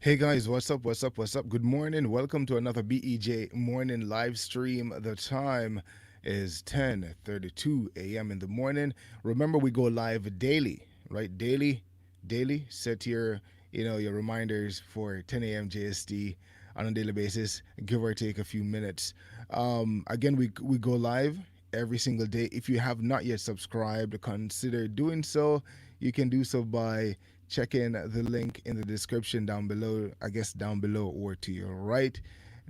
Hey guys, what's up? What's up? What's up? Good morning. Welcome to another BEJ morning live stream. The time is 10:32 a.m. in the morning. Remember we go live daily, right? Daily. Set your reminders for 10 a.m. JST on a daily basis, give or take a few minutes. Again, we go live every single day. If you have not yet subscribed, consider doing so. You can do so by checking the link in the description down below, I guess down below or to your right,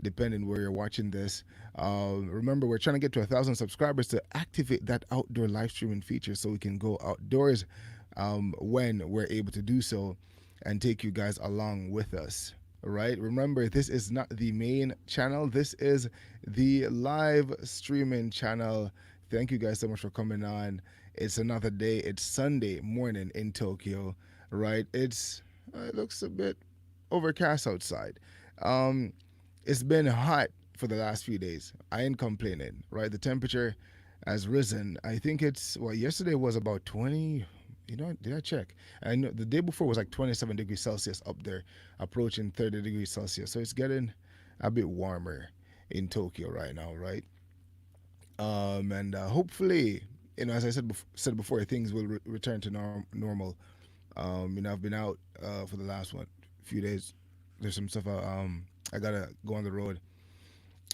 depending where you're watching this. Remember, we're trying to get to 1,000 subscribers to activate that outdoor live streaming feature so we can go outdoors when we're able to do so and take you guys along with us. Right? Remember, this is not the main channel. This is the live streaming channel. Thank you guys so much for coming on. It's another day. It's Sunday morning in Tokyo, right? It looks a bit overcast outside. Um, it's been hot for the last few days. I ain't complaining, right? The temperature has risen. I think yesterday was about 20. Did I check? I know the day before was like 27 degrees Celsius up there, approaching 30 degrees Celsius. So it's getting a bit warmer in Tokyo right now, right? And hopefully, as I said before, things will return to normal. I've been out for the last few days. There's some stuff I gotta go on the road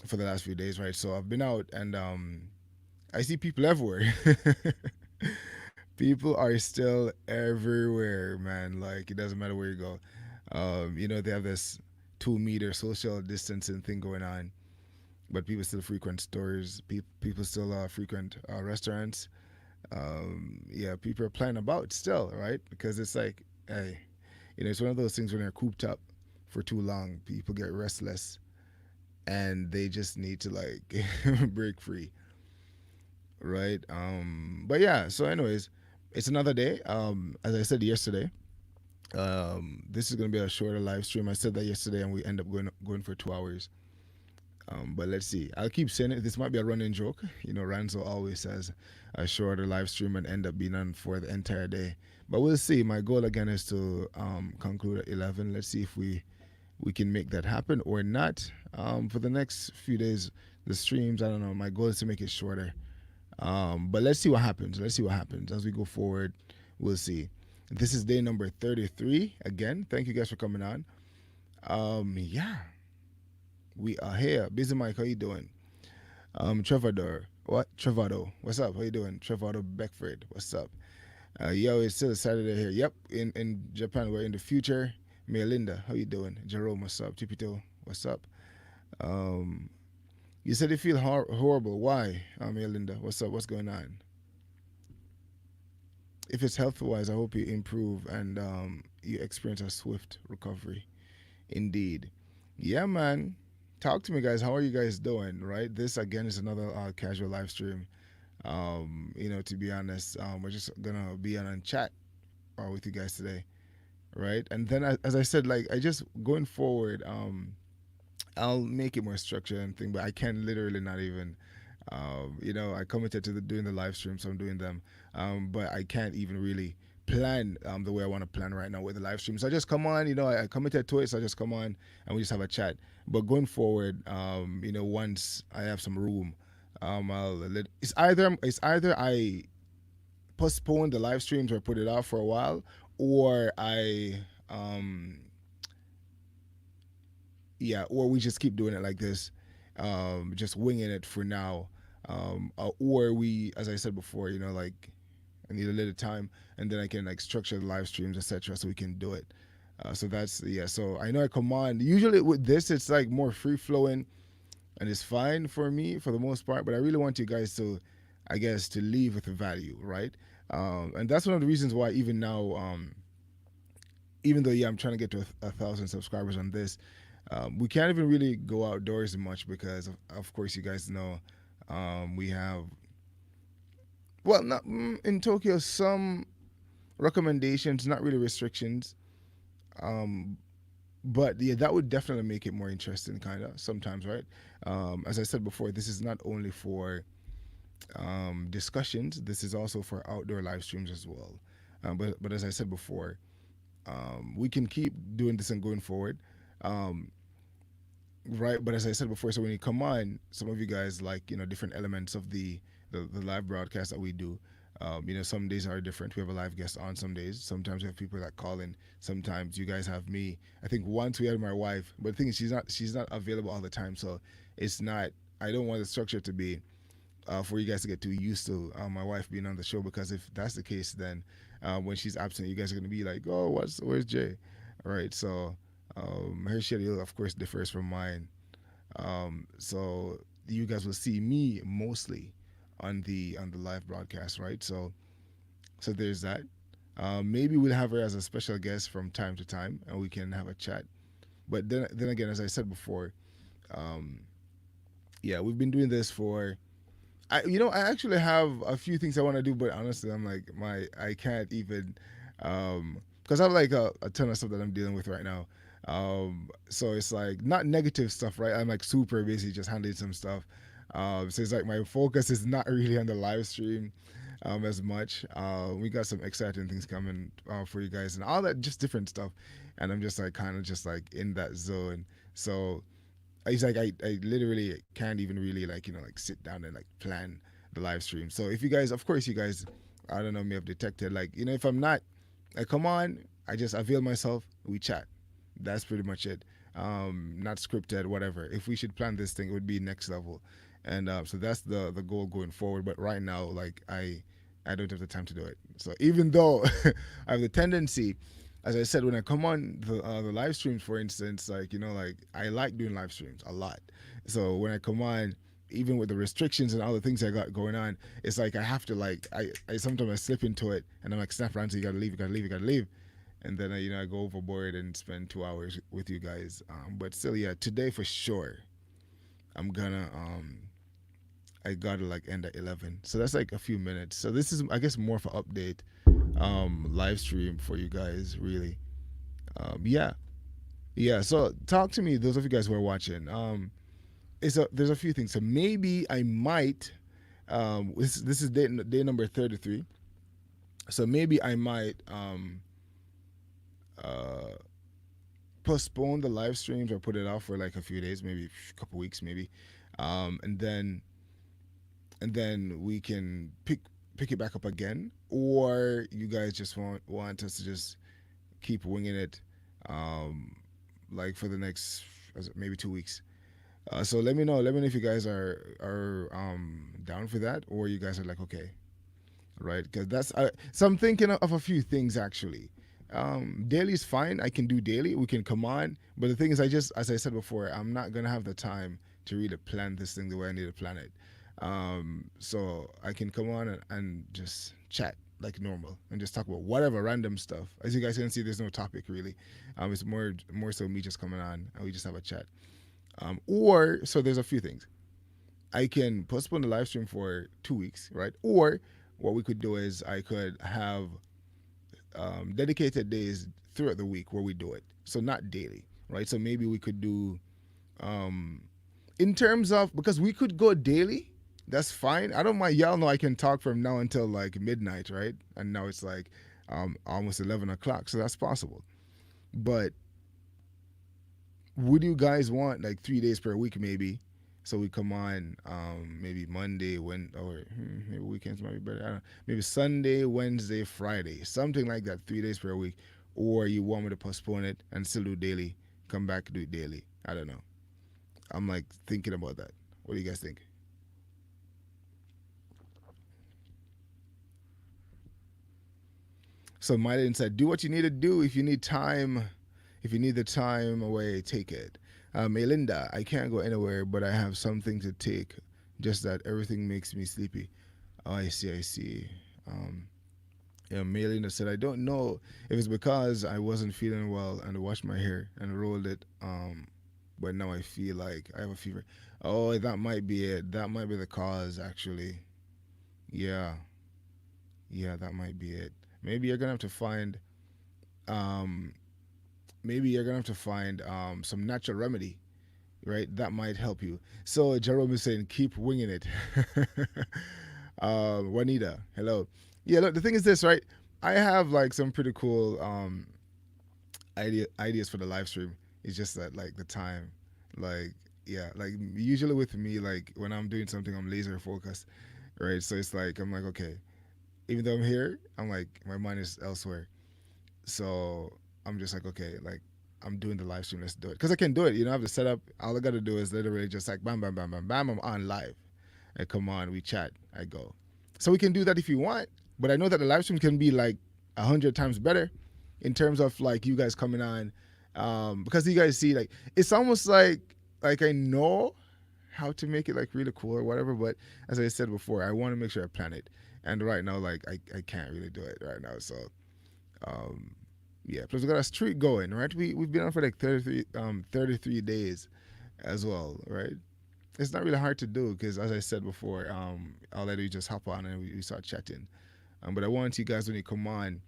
for the last few days, right? So I've been out and I see people everywhere. People are still everywhere, man. Like it doesn't matter where you go. They have this 2 meter social distancing thing going on, but people still frequent stores. People still frequent restaurants. Yeah, people are playing about still, right? Because it's like, hey, it's one of those things when they're cooped up for too long, people get restless and they just need to like break free, right? But yeah, so anyways, it's another day. As I said yesterday, this is gonna be a shorter live stream. I said that yesterday, and we end up going for 2 hours. But let's see. I'll keep saying it. This might be a running joke. Ranzo always says a shorter live stream and end up being on for the entire day. But we'll see. My goal again is to conclude at 11. Let's see if we can make that happen or not. For the next few days, the streams, I don't know. My goal is to make it shorter. But let's see what happens. Let's see what happens as we go forward. We'll see. This is day number 33. Again, thank you guys for coming on. Yeah, we are here. Busy Mike, how you doing? Trevador, what? Trevado, what's up? How you doing? Trevado Beckford, what's up? Yo, it's still a Saturday here. Yep, in Japan, we're in the future. Melinda, how you doing? Jerome, what's up? Chipito, what's up? Um, you said you feel horrible. Why, Melinda? What's up? What's going on? If it's health wise, I hope you improve and you experience a swift recovery. Indeed. Yeah, man. Talk to me, guys. How are you guys doing? Right. This again is another casual live stream. To be honest, we're just gonna be on and chat with you guys today, right? And then, as I said, like I just going forward, I'll make it more structured and thing, but I can literally not even. I committed to doing the live stream, so I'm doing them. But I can't even really plan the way I want to plan right now with the live stream. So I just come on, I committed to it, so I just come on and we just have a chat. But going forward, once I have some room, it's either I postpone the live streams or put it off for a while, or or we just keep doing it like this, just winging it for now, or we, as I said before, like I need a little time, and then I can like structure the live streams, etc., so we can do it. So that's yeah. So I know I command. Usually with this, it's like more free flowing, and it's fine for me for the most part. But I really want you guys to, I guess, to leave with a value, right? And that's one of the reasons why even now, even though yeah, I'm trying to get to 1,000 subscribers on this, we can't even really go outdoors much because of course you guys know we have, well, not in Tokyo, some recommendations, not really restrictions. Um, but yeah, that would definitely make it more interesting, kind of sometimes, right? As I said before, this is not only for discussions. This is also for outdoor live streams as well. But as I said before, we can keep doing this and going forward. Um, right, but as I said before, so when you come on, some of you guys like different elements of the live broadcast that we do. Some days are different. We have a live guest on some days. Sometimes we have people that call in. Sometimes you guys have me. I think once we had my wife, but the thing is, she's not available all the time. So it's not. I don't want the structure to be for you guys to get too used to my wife being on the show, because if that's the case, then when she's absent, you guys are gonna be like, oh, where's Jay? All right, so her schedule, of course, differs from mine. So you guys will see me mostly on the live broadcast, right? So there's that. Maybe we'll have her as a special guest from time to time, and we can have a chat. But then again, as I said before, um, yeah, we've been doing this for. I actually have a few things I want to do, but honestly, I'm like I can't even, because I have like a ton of stuff that I'm dealing with right now. So it's like not negative stuff, right? I'm like super busy just handling some stuff. So it's like my focus is not really on the live stream as much. We got some exciting things coming for you guys and all that, just different stuff. And I'm just like kind of just like in that zone. So it's like I literally can't even really like like sit down and like plan the live stream. So if you guys, of course, you guys, I don't know, may have detected like if I'm not, I come on, I just avail myself, we chat. That's pretty much it. Not scripted, whatever. If we should plan this thing, it would be next level, and so that's the goal going forward. But right now, like I don't have the time to do it. So even though I have the tendency, as I said, when I come on the live streams, for instance, like like I like doing live streams a lot. So when I come on, even with the restrictions and all the things I got going on, it's like I have to like I sometimes I slip into it and I'm like, snap around, so you gotta leave, you gotta leave, you gotta leave, and then I go overboard and spend 2 hours with you guys. But still, yeah, today for sure, I'm gonna I gotta like end at 11, so that's like a few minutes. So this is, I guess, more of an update live stream for you guys, really. Yeah, yeah. So talk to me, those of you guys who are watching. There's a few things. So maybe I might. This is day number 33. So maybe I might uh, postpone the live streams or put it off for like a few days, maybe a couple weeks, maybe, and then we can pick it back up again, or you guys just want us to just keep winging it, um, like for the next maybe 2 weeks. So let me know. Let me know if you guys are down for that, or you guys are like, okay, right? Because so I'm thinking of a few things actually. Daily is fine. I can do daily. We can come on, but the thing is, as I said before, I'm not gonna have the time to really plan this thing the way I need to plan it. So I can come on and just chat like normal and just talk about whatever random stuff. As you guys can see, there's no topic really. It's more so me just coming on and we just have a chat. Or so there's a few things. I can postpone the live stream for 2 weeks, right? Or what we could do is I could have dedicated days throughout the week where we do it. So not daily, right? So maybe we could do um, in terms of, because we could go daily. That's fine. I don't mind. Y'all know I can talk from now until like midnight, right? And now it's like almost 11 o'clock, so that's possible. But would you guys want like 3 days per week, maybe? So we come on maybe Monday, when or maybe weekends might be better. I don't know. Maybe Sunday, Wednesday, Friday, something like that. 3 days per week, or you want me to postpone it and still do daily? Come back, do it daily. I don't know. I'm like thinking about that. What do you guys think? So Mylan said, "Do what you need to do. If you need time, if you need the time away, take it." Melinda, I can't go anywhere, but I have something to take. Just that everything makes me sleepy. Oh, I see. I see. Um, yeah, Melinda said, "I don't know if it's because I wasn't feeling well and washed my hair and rolled it. But now I feel like I have a fever. Oh, that might be it. That might be the cause, actually. Yeah, yeah, that might be it. Maybe you're gonna have to find um maybe you're gonna have to find some natural remedy, right? That might help you. So Jerome is saying keep winging it. Juanita, hello. Yeah, look, the thing is this, right? I have like some pretty cool ideas for the live stream. It's just that like the time, like yeah, like usually with me, like when I'm doing something, I'm laser focused, right? So it's like I'm like okay, even though I'm here, I'm like my mind is elsewhere. So I'm just like okay, like I'm doing the live stream, let's do it because I can do it. You know, I have the setup. All I gotta do is literally just like bam, bam, bam, bam, bam. I'm on live. I come on, we chat. I go. So we can do that if you want, but I know that the live stream can be like 100 times better in terms of like you guys coming on, because you guys see like it's almost like I know how to make it like really cool or whatever, but as I said before, I want to make sure I plan it. And right now, like I can't really do it right now. So um, yeah. Plus we got a streak going, right? We've been on for like 33 days as well, right? It's not really hard to do because, as I said before, I'll let you just hop on and we start chatting. But I want you guys when you come on,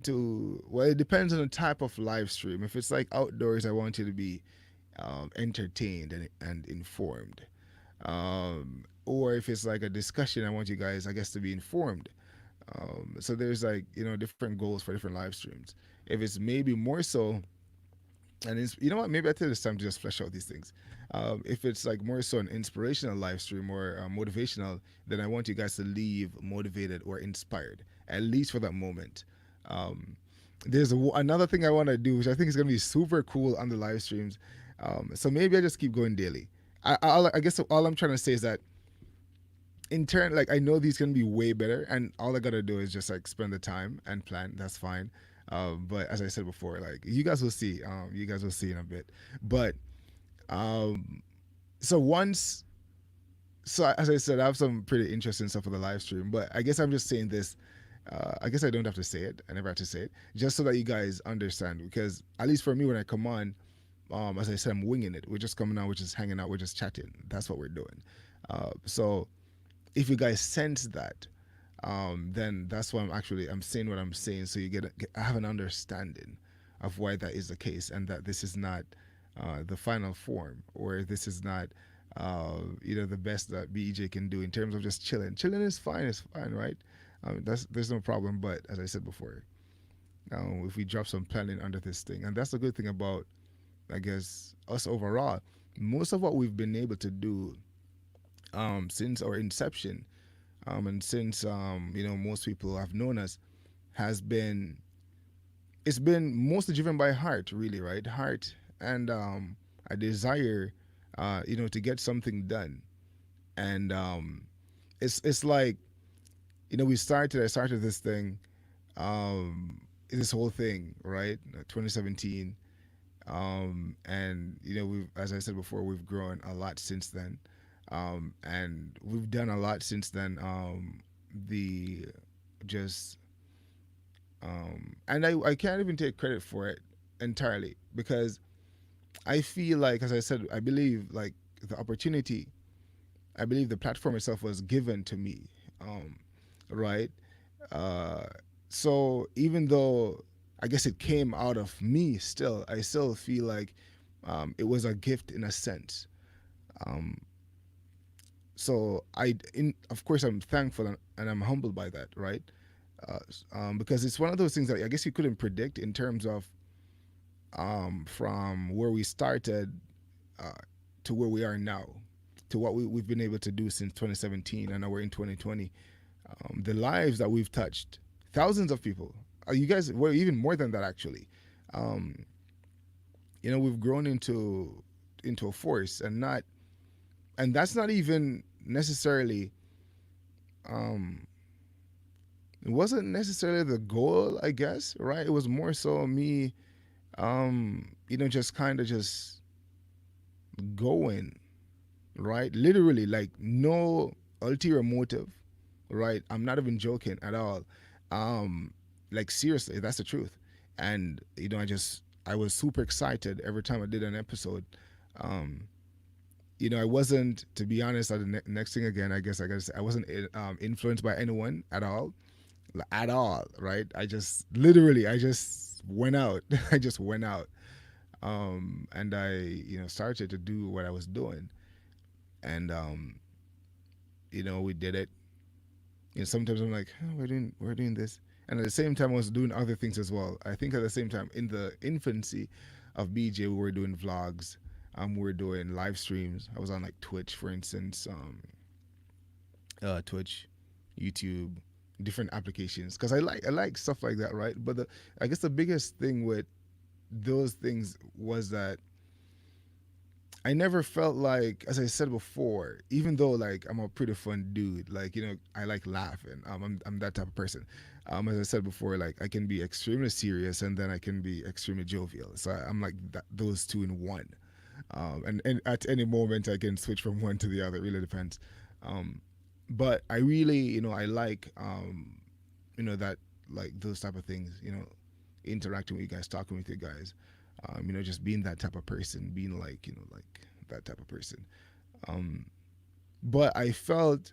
to well, it depends on the type of live stream. If it's like outdoors, I want you to be entertained and informed. Or if it's like a discussion, I want you guys, I guess, to be informed. So there's like different goals for different live streams. If it's maybe more so, and it's, you know what, maybe I think it's time to just flesh out these things. If it's like more so an inspirational live stream or motivational, then I want you guys to leave motivated or inspired, at least for that moment. Um, there's another thing I want to do, which I think is going to be super cool on the live streams. So maybe I just keep going daily. I guess all I'm trying to say is that in turn, like I know these can be way better, and all I gotta do is just like spend the time and plan. That's fine. But as I said before, like you guys will see. You guys will see in a bit. But um, so once, so as I said, I have some pretty interesting stuff for the live stream. But I guess I'm just saying this. I guess I don't have to say it. I never have to say it, just so that you guys understand. Because at least for me, when I come on, as I said, I'm winging it. We're just coming on. We're just hanging out. We're just chatting. That's what we're doing. So if you guys sense that, then that's why I'm saying what I'm saying, so you have an understanding of why that is the case, and that this is not the final form, or this is not the best that BEJ can do in terms of just chilling. Chilling is fine. It's fine, right? That's There's no problem. But as I said before, if we drop some planning under this thing, and that's the good thing about, I guess, us overall. Most of what we've been able to do since our inception, and since most people have known us, has been it's been mostly driven by heart, really, right? Heart and a desire, to get something done. And it's like I started this thing, this whole thing, right? 2017, and we've, as I said before, we've grown a lot since then, and we've done a lot since then. The just and I can't even take credit for it entirely, because I feel like, as I said, I believe like the opportunity, I believe the platform itself was given to me, um, right? Uh, so even though I guess it came out of me, still I still feel like it was a gift in a sense. Um, so of course, I'm thankful and I'm humbled by that, right? Because it's one of those things that I guess you couldn't predict in terms of from where we started uh, to where we are now, to what we've been able to do since 2017, and now we're in 2020. The lives that we've touched, thousands of people. You guys were even more than that, actually. Um, we've grown into a force, and that's not even necessarily. Um, it wasn't necessarily the goal, I guess, right? It was more so me, just kind of just going, right? Literally, like no ulterior motive, right? I'm not even joking at all. Um, like seriously, that's the truth. And I was super excited every time I did an episode. Um, I wasn't, to be honest. The next thing again, I guess I wasn't influenced by anyone at all, right? I just went out. I just went out, and I started to do what I was doing, and we did it. Sometimes I'm like, oh, we're doing this, and at the same time I was doing other things as well. I think at the same time, in the infancy of BJ, we were doing vlogs. We were doing live streams. I was on like Twitch, for instance, Twitch, YouTube, different applications because I like stuff like that, right? But I guess the biggest thing with those things was that I never felt like, as I said before, even though like I'm a pretty fun dude, like I like laughing. I'm that type of person. As I said before, like I can be extremely serious and then I can be extremely jovial. So I'm like those two in one. And at any moment I can switch from one to the other. It really depends. Um, but I really, I like, that like those type of things. Interacting with you guys, talking with you guys. Just being that type of person, being like, like that type of person. Um, but I felt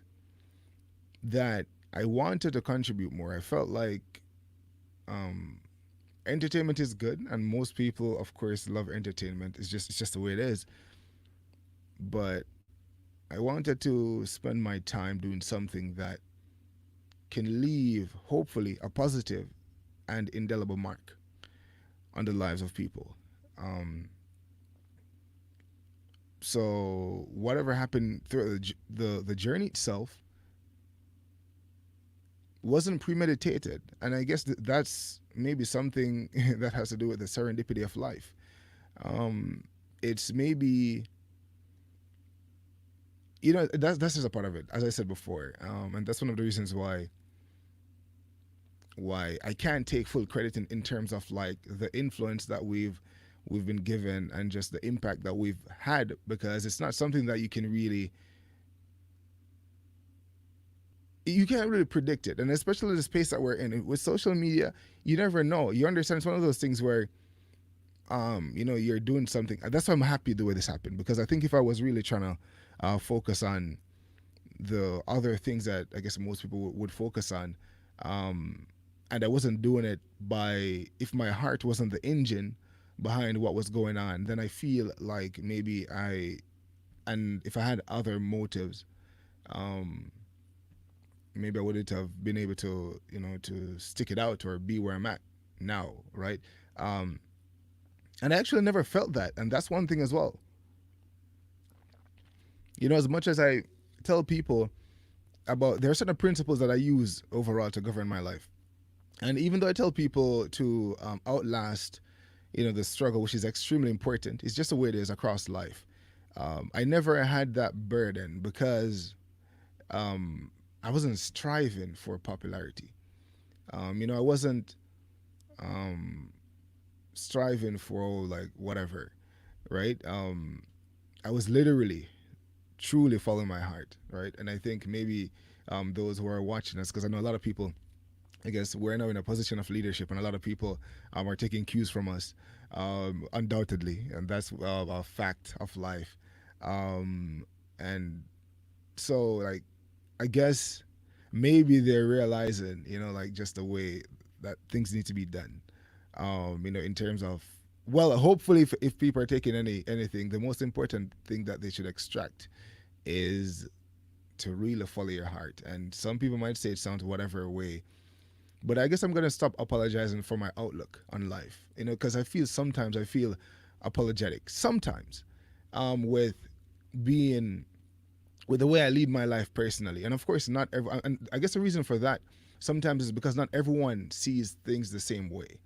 that I wanted to contribute more. I felt like um, entertainment is good, and most people, of course, love entertainment. It's just the way it is. But I wanted to spend my time doing something that can leave, hopefully, a positive and indelible mark on the lives of people. Um, so whatever happened through the journey itself wasn't premeditated, and I guess that's maybe something that has to do with the serendipity of life. Um, it's maybe that's just a part of it, as I said before, and that's one of the reasons why I can't take full credit in terms of like the influence that we've been given and just the impact that we've had because it's not something that you can't really predict it, and especially the space that we're in with social media, you never know. You understand? It's one of those things where you're doing something. That's why I'm happy the way this happened because I think if I was really trying to focus on the other things that I guess most people would focus on, um, and I wasn't doing it by if my heart wasn't the engine behind what was going on, then I feel like maybe and if I had other motives, um, maybe I wouldn't have been able to to stick it out or be where I'm at now, right? Um, and I actually never felt that, and that's one thing as well. As much as I tell people about there are certain principles that I use overall to govern my life. And even though I tell people to outlast, the struggle, which is extremely important, it's just the way it is across life. I never had that burden because um, I wasn't striving for popularity. I wasn't um, striving for like whatever, right? I was literally, truly following my heart, right? And I think maybe those who are watching us, because I know a lot of people I guess we're now in a position of leadership, and a lot of people are taking cues from us, undoubtedly, and that's a fact of life. Um, and so, like, I guess maybe they're realizing, like just the way that things need to be done. In terms of, well, hopefully, if people are taking anything, the most important thing that they should extract is to really follow your heart. And some people might say it sounds whatever way, but I guess I'm gonna stop apologizing for my outlook on life. Because sometimes I feel apologetic. Sometimes, with being with the way I lead my life personally, and of course, not every. And I guess the reason for that sometimes is because not everyone sees things the same way.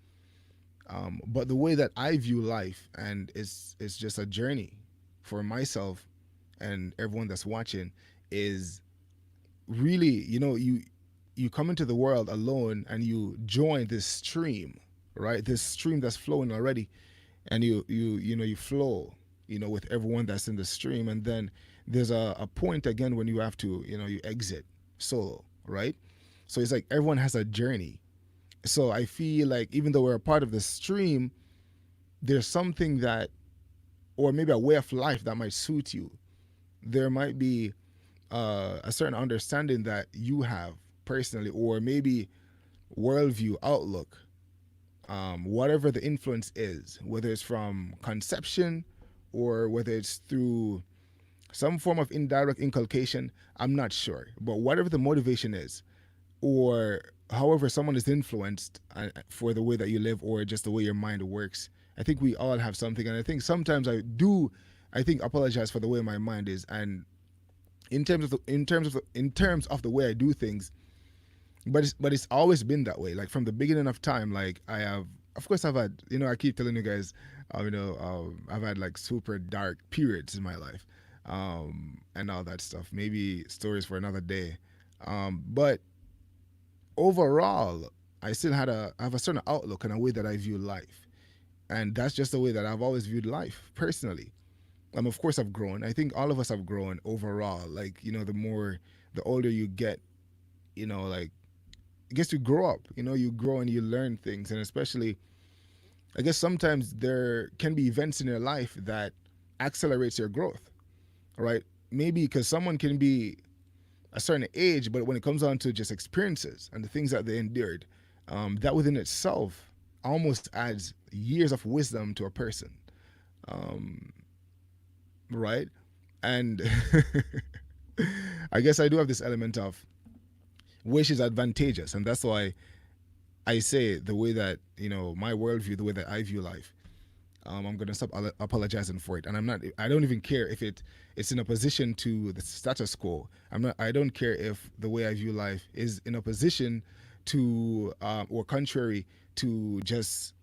But the way that I view life, and it's just a journey for myself and everyone that's watching, is really, you come into the world alone and you join this stream, right? This stream that's flowing already, and you flow, with everyone that's in the stream, and then there's a point again when you have to, you exit solo, right? So it's like everyone has a journey. So I feel like even though we're a part of the stream, there's something that, or maybe a way of life that might suit you. There might be a certain understanding that you have personally, or maybe worldview, outlook, whatever the influence is, whether it's from conception or whether it's through some form of indirect inculcation, I'm not sure. But whatever the motivation is, or however someone is influenced for the way that you live or just the way your mind works I think we all have something, and I think sometimes I do. I think apologize for the way my mind is, and in terms of the way I do things, but it's always been that way. Like from the beginning of time, like I have, of course, I've had. I keep telling you guys, I've had like super dark periods in my life, and all that stuff. Maybe stories for another day, but overall, I have a certain outlook and a way that I view life, and that's just the way that I've always viewed life personally. Of course, I've grown. I think all of us have grown overall. Like the older you get, like I guess you grow up. You grow and you learn things, and especially, I guess sometimes there can be events in your life that accelerates your growth, right? Maybe because someone can be a certain age, but when it comes down to just experiences and the things that they endured, that within itself almost adds years of wisdom to a person, um, right? And I guess I do have this element of which is advantageous, and that's why I say the way that my worldview, the way that I view life. I'm gonna stop apologizing for it, and I'm not. I don't even care if it's in opposition to the status quo. I'm not. I don't care if the way I view life is in opposition to or contrary to just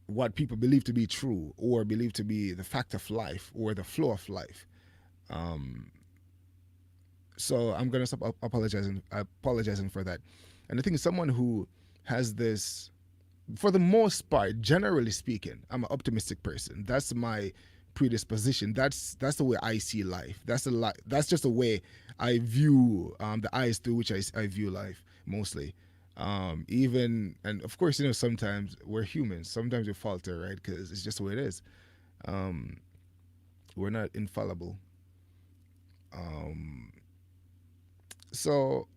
what people believe to be true or believe to be the fact of life or the flow of life. Um, so I'm gonna stop apologizing for that. And I think someone who has this, for the most part, generally speaking, I'm an optimistic person. That's my predisposition. That's the way I see life. That's just the way I view the eyes through which I view life mostly. Even, and of course, sometimes we're humans. Sometimes we falter, right? Because it's just the way it is. Um, we're not infallible. Um, so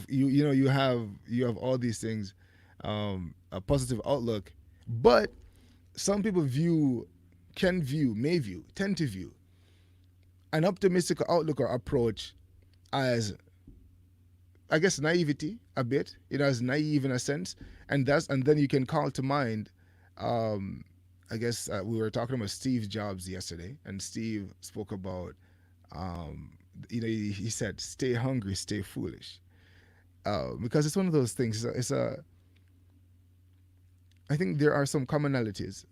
you have all these things, a positive outlook, but some people tend to view an optimistic outlook or approach as, I guess, naivety a bit, as naive in a sense, and then you can call to mind, um, I guess we were talking about Steve Jobs yesterday, and Steve spoke about, um, he said, "Stay hungry, stay foolish," because it's one of those things. I think there are some commonalities,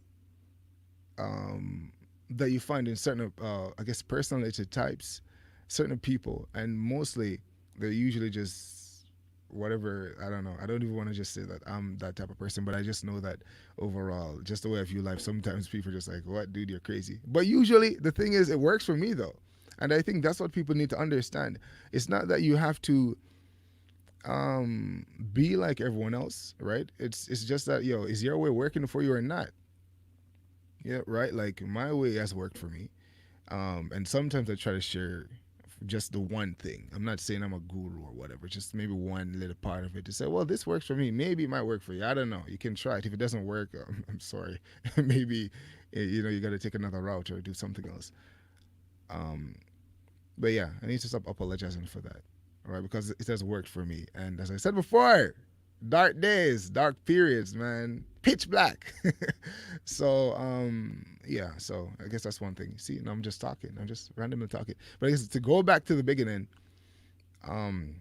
um, that you find in certain, I guess, personality types, certain people, and mostly they're usually just whatever. I don't know. I don't even want to just say that I'm that type of person, but I just know that overall, just the way I view life, sometimes people are just like, "What, dude, you're crazy." But usually, the thing is, it works for me though, and I think that's what people need to understand. It's not that you have to be like everyone else, right? It's just that, is your way working for you or not? Yeah, right. Like my way has worked for me. And sometimes I try to share just the one thing. I'm not saying I'm a guru or whatever, just maybe one little part of it to say, well, this works for me. Maybe it might work for you. I don't know. You can try it. If it doesn't work, I'm sorry. Maybe, you got to take another route or do something else. Um, but yeah, I need to stop apologizing for that. All right, because it has worked for me. And as I said before, dark days, dark periods, man, pitch black. So yeah, so I guess that's one thing. See, now I'm just talking. I'm just randomly talking. But I guess to go back to the beginning, um,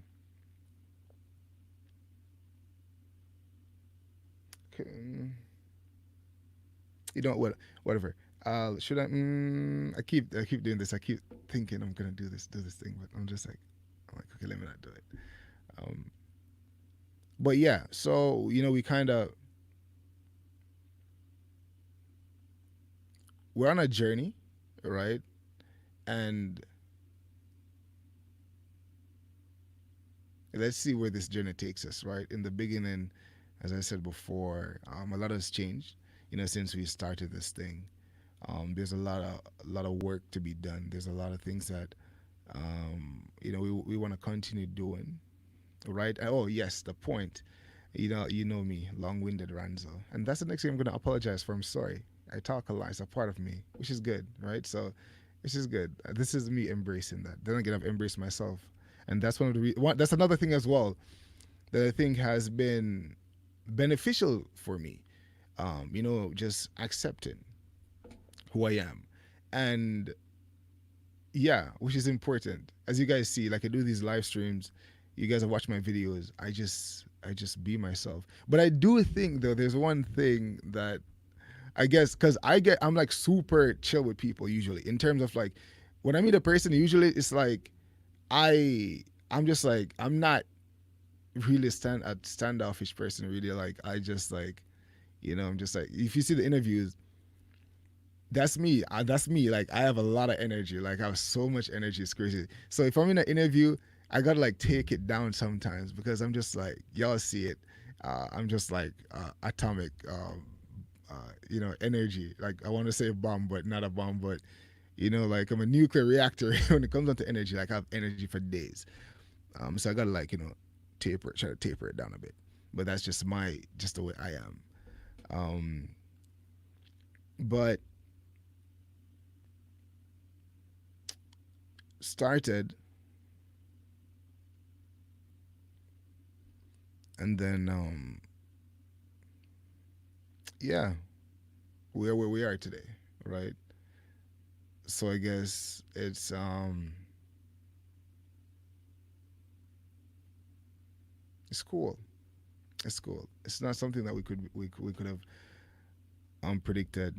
what, whatever. Should I? I keep doing this. I keep thinking I'm gonna do this thing, but I'm like, okay, let me not do it. Um, but yeah, so we kind of, we're on a journey, right? And let's see where this journey takes us, right? In the beginning, as I said before, a lot has changed, since we started this thing. There's a lot of work to be done. There's a lot of things that, we want to continue doing, right? Oh yes, the point. You know me, long-winded Ranzo, and that's the next thing I'm gonna apologize for. I'm sorry. I talk a lot. It's a part of me, which is good, right? So, which is good. This is me embracing that. Then again, I've embraced myself, and that's one of the that's another thing as well that I think has been beneficial for me. just accepting who I am. And yeah, which is important. As you guys see, like I do these live streams, you guys have watched my videos. I just be myself. But I do think though there's one thing that I guess because I'm like super chill with people usually in terms of like when I meet a person usually it's like I I'm just like I'm not really a standoffish person really like I just like I'm just like if you see the interviews that's me. That's me. Like I have a lot of energy. Like I have so much energy. It's crazy. So if I'm in an interview, I gotta like take it down sometimes because I'm just like y'all see it. I'm just like atomic, energy. Like I want to say bomb, but not a bomb. But like I'm a nuclear reactor when it comes down to energy. Like I have energy for days. So I gotta like try to taper it down a bit. But that's just the way I am. Um, but started and then yeah, we are where we are today, right? So I guess it's cool. It's cool. It's not something that we could have predicted.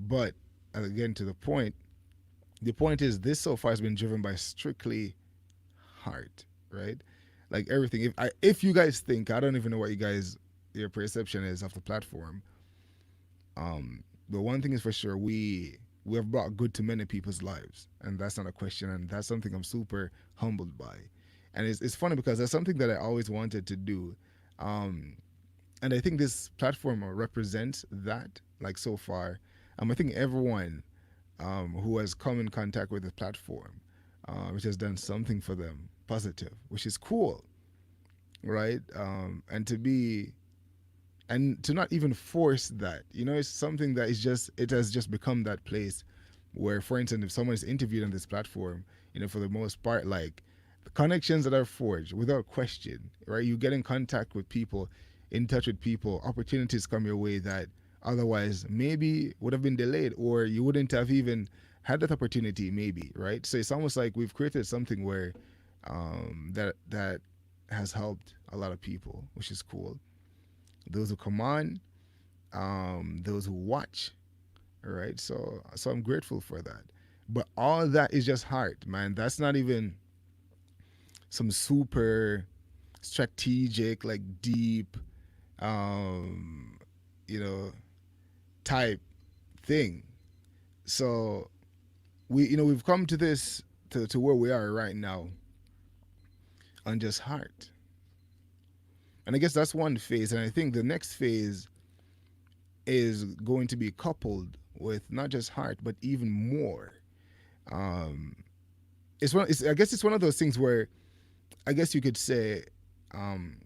But again, to the point is this so far has been driven by strictly heart, right? Like everything. If you guys think I don't even know what your perception is of the platform. But one thing is for sure, we have brought good to many people's lives, and that's not a question, and that's something I'm super humbled by. And it's funny because that's something that I always wanted to do, um, and I think this platform represents that. Like so far, I think everyone who has come in contact with the platform, which has done something for them positive, which is cool, right? And to not even force that, it's something that is just it has just become that place where, for instance, if someone is interviewed on this platform, for the most part, like the connections that are forged without question, right? You get in contact with people, in touch with people, opportunities come your way that otherwise maybe would have been delayed, or you wouldn't have even had that opportunity, maybe, right? So it's almost like we've created something where that has helped a lot of people, which is cool. Those who come on, those who watch. All right. So I'm grateful for that. But all that is just heart, man. That's not even some super strategic, like deep, um, you know, type thing. So we've come to this to where we are right now on just heart. And I guess that's one phase. And I think the next phase is going to be coupled with not just heart, but even more. Um, I guess it's one of those things where I guess you could say um,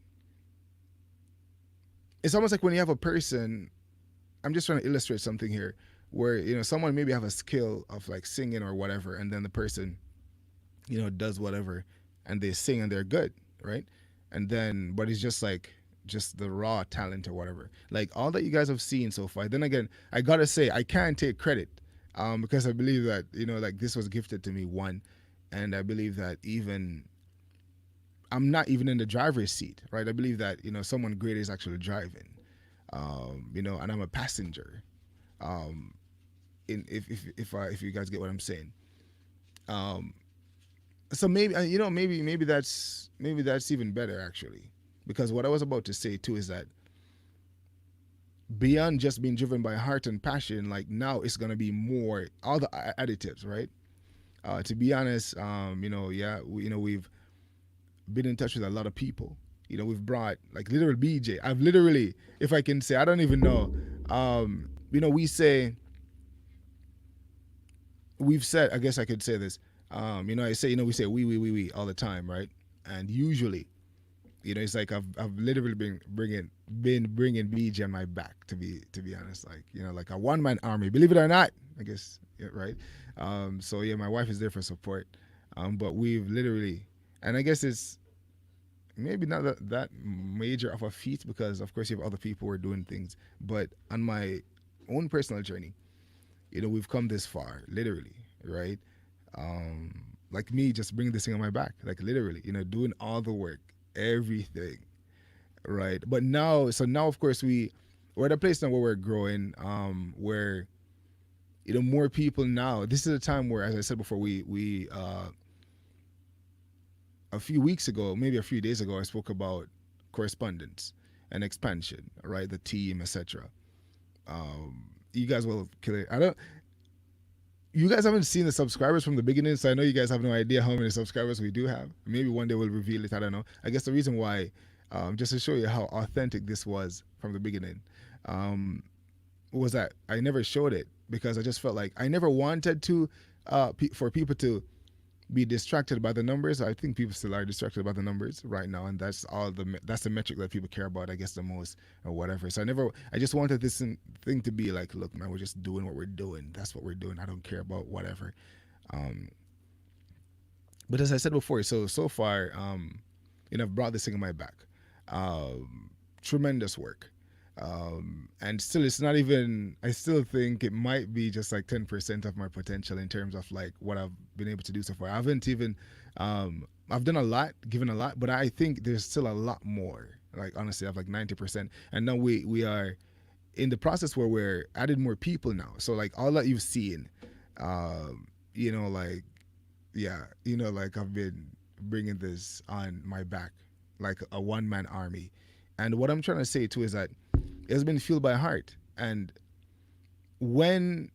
it's almost like when you have a person. I'm just trying to illustrate something here, where someone maybe have a skill of like singing or whatever, and then the person does whatever, and they sing and they're good, right? And then but it's just like just the raw talent or whatever. Like all that you guys have seen so far. Then again, I gotta say I can't take credit, because I believe that like this was gifted to me one, and I believe that even I'm not even in the driver's seat, right? I believe that someone great is actually driving, and I'm a passenger. Um, if you guys get what I'm saying. Um, so maybe maybe that's even better actually, because what I was about to say too is that beyond just being driven by heart and passion, like now it's gonna be more all the additives, right? To be honest, yeah, we've been in touch with a lot of people. We've brought like literal BJ. I've literally, if I can say, I don't even know. We say we've said. I guess I could say this. I say, we say we all the time, right? And usually, it's like I've literally been bringing BJ on my back to be honest. Like like a one man army. Believe it or not, I guess yeah, right. So yeah, my wife is there for support. But we've literally, and I guess it's maybe not that major of a feat because of course you have other people who are doing things, but on my own personal journey, we've come this far, literally, right? Like me just bringing this thing on my back, like literally, doing all the work, everything, right? But now, so now, of course, we're at a place now where we're growing, where more people now. This is a time where, as I said before, we a few weeks ago, maybe a few days ago, I spoke about correspondence and expansion, right? The team, etc. You guys will kill it. I don't. You guys haven't seen the subscribers from the beginning, so I know you guys have no idea how many subscribers we do have. Maybe one day we'll reveal it. I don't know. I guess the reason why, just to show you how authentic this was from the beginning, um, was that I never showed it because I just felt like I never wanted to, for people to be distracted by the numbers. I think people still are distracted by the numbers right now, and that's the metric that people care about, I guess, the most or whatever. So I just wanted this thing to be like, look, man, we're just doing what we're doing. That's what we're doing. I don't care about whatever. Um, but as I said before, so far, I've brought this thing on my back. Tremendous work. And still, it's not even, I still think it might be just like 10% of my potential in terms of like what I've been able to do so far. I haven't even, I've done a lot, given a lot, but I think there's still a lot more. Like, honestly, I have like 90%. And now we are in the process where we're adding more people now. So, like, all that you've seen, like, yeah, like I've been bringing this on my back, like a one man army. And what I'm trying to say too is that it's been fueled by heart. And when,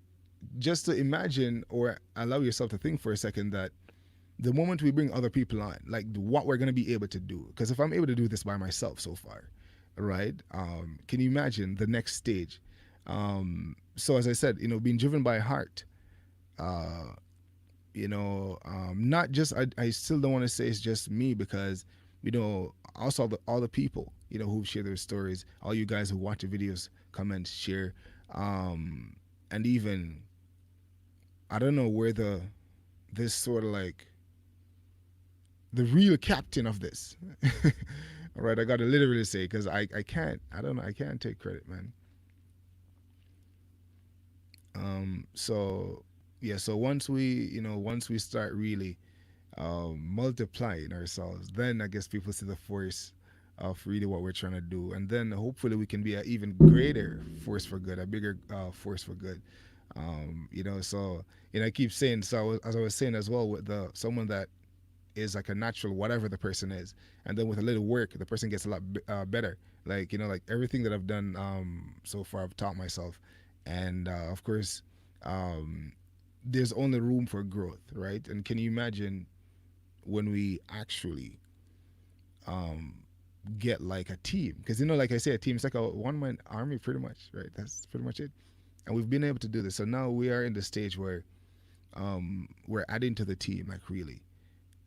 just to imagine or allow yourself to think for a second that the moment we bring other people on, like what we're going to be able to do, because if I'm able to do this by myself so far, right? Can you imagine the next stage? So as I said, being driven by heart, uh, not just, I still don't want to say it's just me because, also all the people, who share their stories, all you guys who watch the videos, comment, share, and even, I don't know where this sort of like the real captain of this. All right, I got to literally say because I can't, I don't know, I can't take credit, man. So yeah, so once we start really multiplying ourselves, then I guess people see the force of really what we're trying to do, and then hopefully we can be an even greater force for good, a bigger force for good. So I keep saying, so as I was saying as well, with the someone that is like a natural whatever the person is, and then with a little work the person gets a lot better. Like like everything that I've done so far, I've taught myself, and of course, um, there's only room for growth, right? And can you imagine when we actually um, get like a team? Because like I say, a team is like a one man army, pretty much, right? That's pretty much it. And we've been able to do this. So now we are in the stage where we're adding to the team, like really,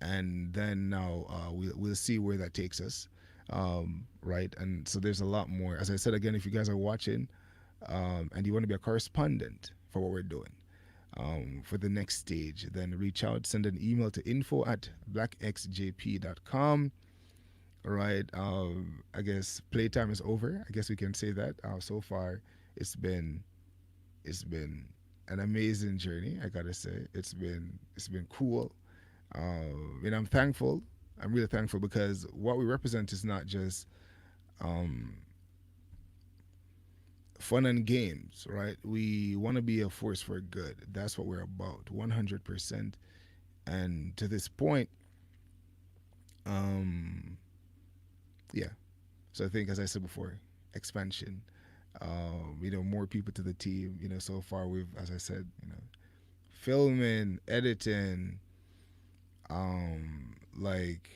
and then now we'll see where that takes us, right? And so there's a lot more. As I said again, if you guys are watching and you want to be a correspondent for what we're doing, for the next stage, then reach out, send an email to info@blackxjp.com. All right. I guess playtime is over. I guess we can say that. So far, it's been an amazing journey. I gotta say, it's been cool. And I'm thankful. I'm really thankful because what we represent is not just um, fun and games, right? We want to be a force for good. That's what we're about, 100%. And to this point, um, yeah. So I think, as I said before, expansion. More people to the team. So far we've, as I said, filming, editing, like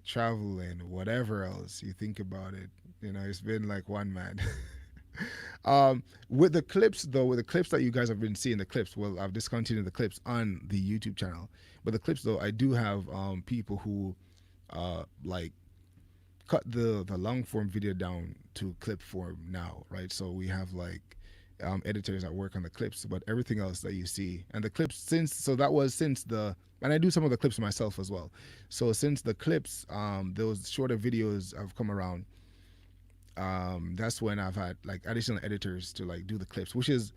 traveling, whatever else you think about it. It's been like one man. With the clips though, with the clips that you guys have been seeing, the clips. Well, I've discontinued the clips on the YouTube channel, but the clips though, I do have people who like cut the long form video down to clip form now, right? So we have like editors that work on the clips, but everything else that you see and the clips that was since the and I do some of the clips myself as well. So since the clips, those shorter videos have come around, that's when I've had like additional editors to like do the clips, which is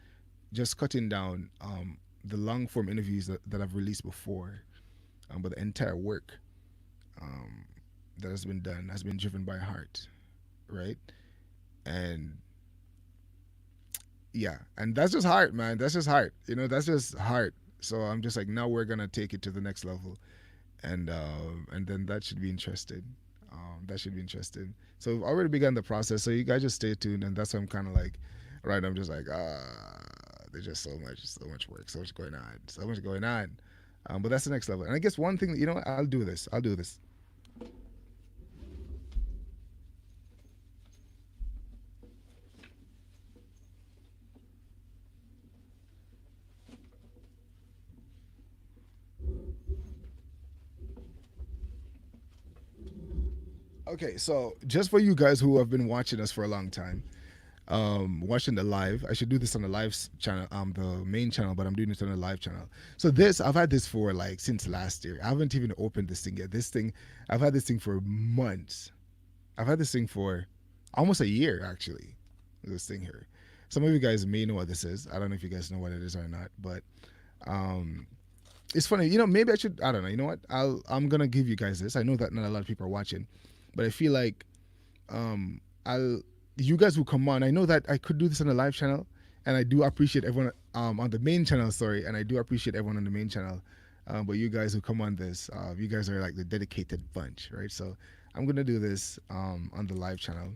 just cutting down the long form interviews that I've released before. But the entire work um, that has been done has been driven by heart, right? And yeah, and that's just heart, man. That's just heart. That's just heart. So I'm just like, now we're gonna take it to the next level, and then that should be interesting. That should be interesting. So we've already begun the process. So you guys just stay tuned, and that's why I'm kind of like, right. I'm just like, there's just so much work, so much going on, so much going on. But that's the next level. And I guess one thing, I'll do this. I'll do this. Okay, so just for you guys who have been watching us for a long time, watching the live, I should do this on the channel, the main channel, but I'm doing it on the live channel. So this, I've had this for like since last year. I haven't even opened this thing yet. This thing, I've had this thing for months. I've had this thing for almost a year actually. This thing here. Some of you guys may know what this is. I don't know if you guys know what it is or not, but um, it's funny. Maybe I should. I don't know. You know what? I'm gonna give you guys this. I know that not a lot of people are watching, but I feel like I'll you guys will come on. I know that I could do this on the live channel, and I do appreciate everyone on the main channel. Sorry, and I do appreciate everyone on the main channel. But you guys who come on this, you guys are like the dedicated bunch, right? So I'm gonna do this on the live channel,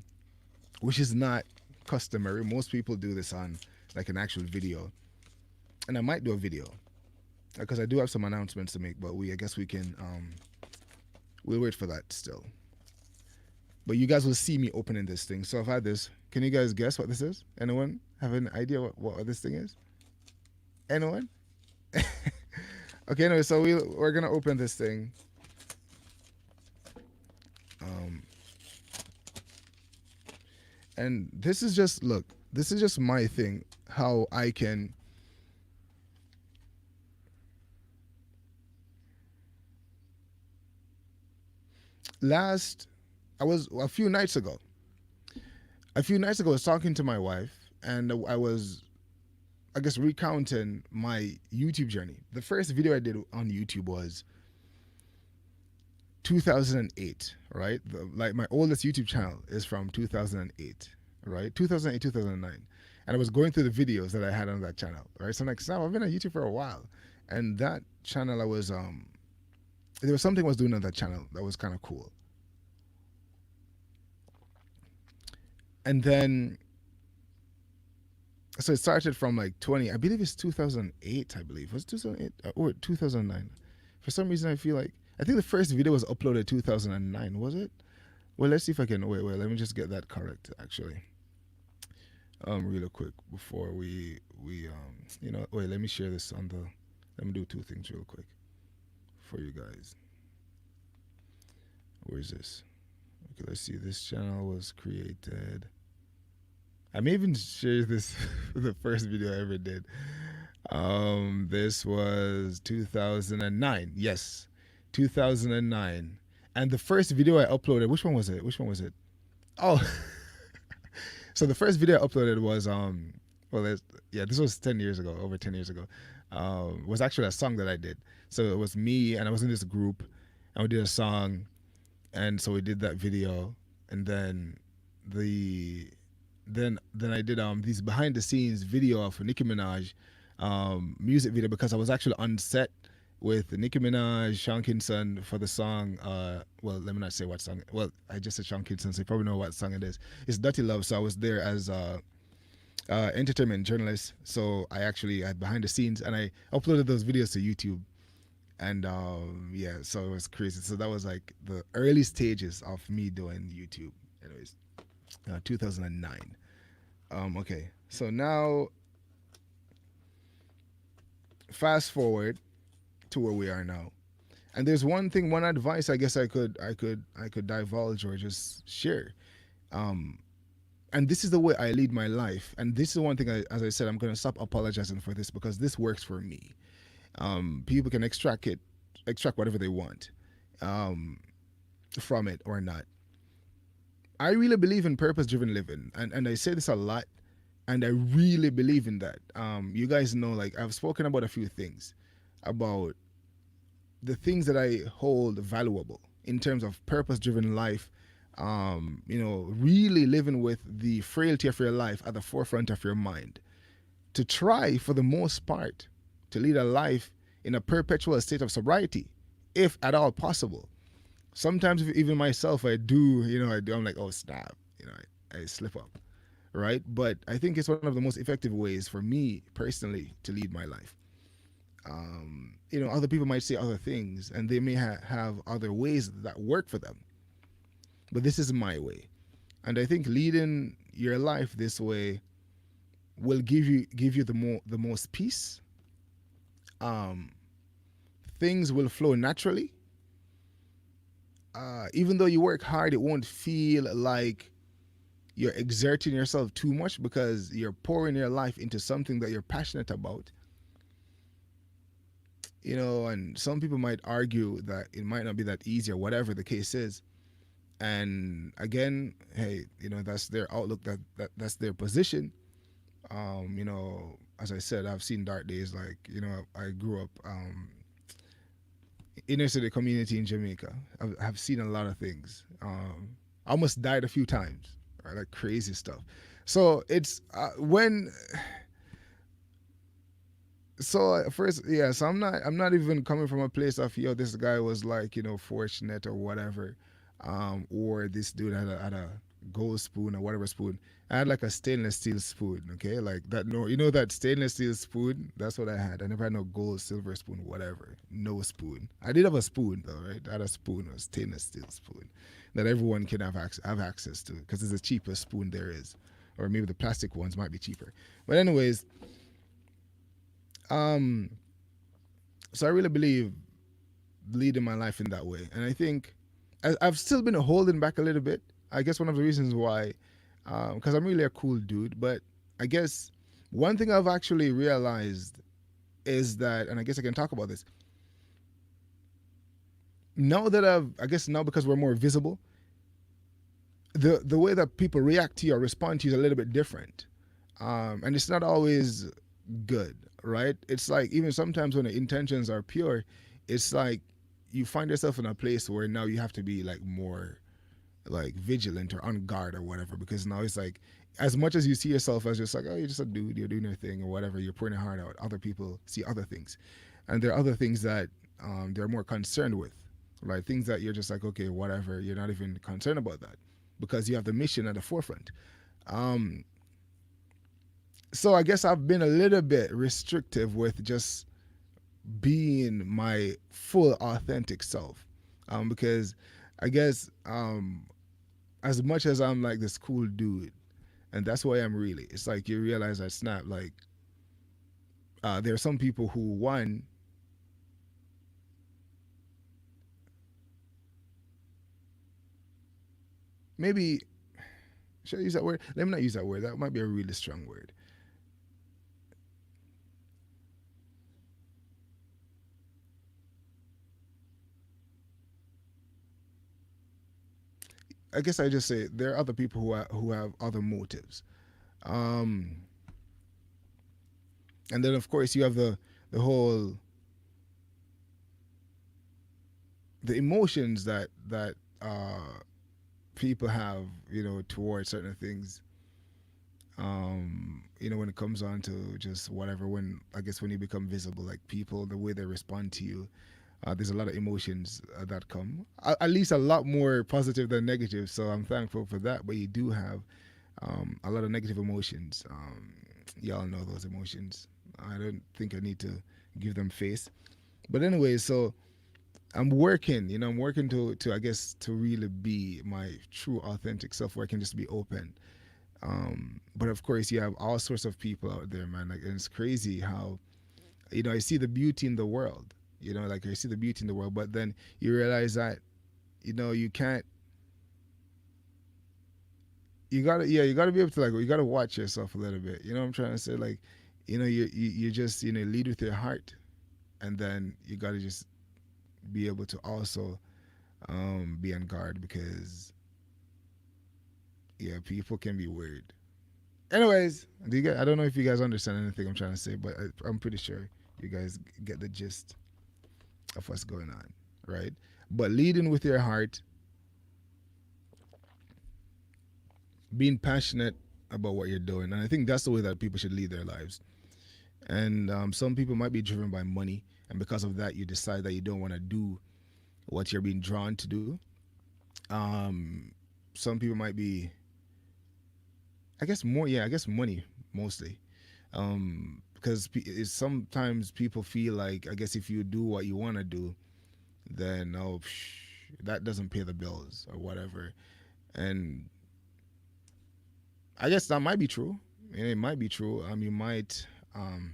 which is not customary. Most people do this on like an actual video, and I might do a video because I do have some announcements to make. But I guess we can we'll wait for that still. But you guys will see me opening this thing. So I've had this. Can you guys guess what this is? Anyone have an idea what this thing is? Anyone? Okay, anyway, so we're gonna open this thing. Um, and this is just look. This is just my thing. How I can. I was a few nights ago. A few nights ago, I was talking to my wife, and I was, I guess, recounting my YouTube journey. The first video I did on YouTube was 2008, right? Like my oldest YouTube channel is from 2008, right? 2008, 2009. And I was going through the videos that I had on that channel, right? So I'm like, Sam, I've been on YouTube for a while. And that channel, there was something I was doing on that channel that was kind of cool. And then, so it started from like 20, I believe it's 2008, I believe. Was it 2008 or 2009? For some reason, I think the first video was uploaded 2009, was it? Well, let's see if I can, wait, let me just get that correct, actually. Real quick before wait, let me share this let me do two things real quick for you guys. Where is this? Okay, let's see. This channel was created. I may even share this the first video I ever did. This was 2009. Yes, 2009. And the first video I uploaded, which one was it? Oh, so the first video I uploaded was this was 10 years ago, over 10 years ago. Was actually a song that I did. So it was me, and I was in this group, and we did a song, and so we did that video, and then then I did these behind the scenes video of Nicki Minaj music video, because I was actually on set with Nicki Minaj, Sean Kingston for the song. Well, let me not say what song. Well, I just said Sean Kingston, so you probably know what song it is. It's Dirty Love. So I was there as entertainment journalist. So I actually had behind the scenes, and I uploaded those videos to YouTube. And yeah, so it was crazy. So that was like the early stages of me doing YouTube. Anyways, 2009. Okay, so now fast forward to where we are now. And there's one advice I guess I could divulge or just share. Um, And this is the way I lead my life. And this is one thing, as I said, I'm going to stop apologizing for this because this works for me. People can extract whatever they want um, from it or not. I really believe in purpose driven living. And I say this a lot. And I really believe in that. You guys know, like, I've spoken about a few things about the things that I hold valuable in terms of purpose driven life. Really living with the frailty of your life at the forefront of your mind. To try, for the most part, to lead a life in a perpetual state of sobriety, if at all possible. Sometimes, even myself, I do, I'm like, oh, snap, I slip up, right? But I think it's one of the most effective ways for me personally to lead my life. Other people might say other things and they may have other ways that work for them, but this is my way. And I think leading your life this way will give you the most peace. Um, Things will flow naturally. Even though you work hard, it won't feel like you're exerting yourself too much because you're pouring your life into something that you're passionate about. And some people might argue that it might not be that easy or whatever the case is. And again, hey, that's their outlook, that's their position. As I said, I've seen dark days. Like, I grew up inner city community in Jamaica. I've seen a lot of things. I almost died a few times, right? Like crazy stuff. So it's when so first, yeah, so I'm not even coming from a place of, this guy was like, fortunate or whatever, or this dude had a gold spoon or whatever spoon. I had like a stainless steel spoon, okay, like that. No, that stainless steel spoon, that's what I had. I never had no gold, silver spoon, whatever. No spoon. I did have a spoon though, right? I had a spoon, a stainless steel spoon that everyone can have access to because it's the cheapest spoon there is, or maybe the plastic ones might be cheaper. But anyways, um, so I really believe leading my life in that way, and I think I've still been holding back a little bit. I guess one of the reasons why, because I'm really a cool dude, but I guess one thing I've actually realized is that, and I guess I can talk about this now that I guess now because we're more visible, the way that people react to you or respond to you is a little bit different, and it's not always good, right? It's like even sometimes when the intentions are pure, it's like you find yourself in a place where now you have to be like more like vigilant or on guard or whatever, because now it's like as much as you see yourself as just like, oh, you're just a dude, you're doing your thing or whatever, you're pouring your heart out, other people see other things, and there are other things that they're more concerned with, right? Things that you're just like, okay, whatever, you're not even concerned about that because you have the mission at the forefront. um, so I guess I've been a little bit restrictive with just being my full authentic self, because I guess as much as I'm like this cool dude, and that's who I am really. It's like you realize that snap. Like there are some people who one maybe should I use that word? Let me not use that word. That might be a really strong word. I guess I just say there are other people who have other motives, um, and then of course you have the whole the emotions that people have, towards certain things. When it comes on to just whatever, when I guess when you become visible, like people, the way they respond to you, there's a lot of emotions that come. At least a lot more positive than negative. So I'm thankful for that. But you do have a lot of negative emotions. Y'all know those emotions. I don't think I need to give them face. But anyway, so I'm working. I'm working to I guess to really be my true authentic self, where I can just be open. But of course, you have all sorts of people out there, man. Like, and it's crazy how, I see the beauty in the world. Like I see the beauty in the world, but then you realize that, you can't you gotta be able to, like, you gotta watch yourself a little bit. You know what I'm trying to say? Like, you just, lead with your heart, and then you gotta just be able to also be on guard, because yeah, people can be weird. Anyways, I don't know if you guys understand anything I'm trying to say, but I'm pretty sure you guys get the gist of what's going on, right? But leading with your heart, being passionate about what you're doing, and I think that's the way that people should lead their lives. And some people might be driven by money, and because of that, you decide that you don't want to do what you're being drawn to do. Um, some people might be, I guess, more, yeah, I guess money mostly. Because sometimes people feel like, I guess, if you do what you want to do, then that doesn't pay the bills or whatever. And I guess that might be true. And it might be true. You might, um,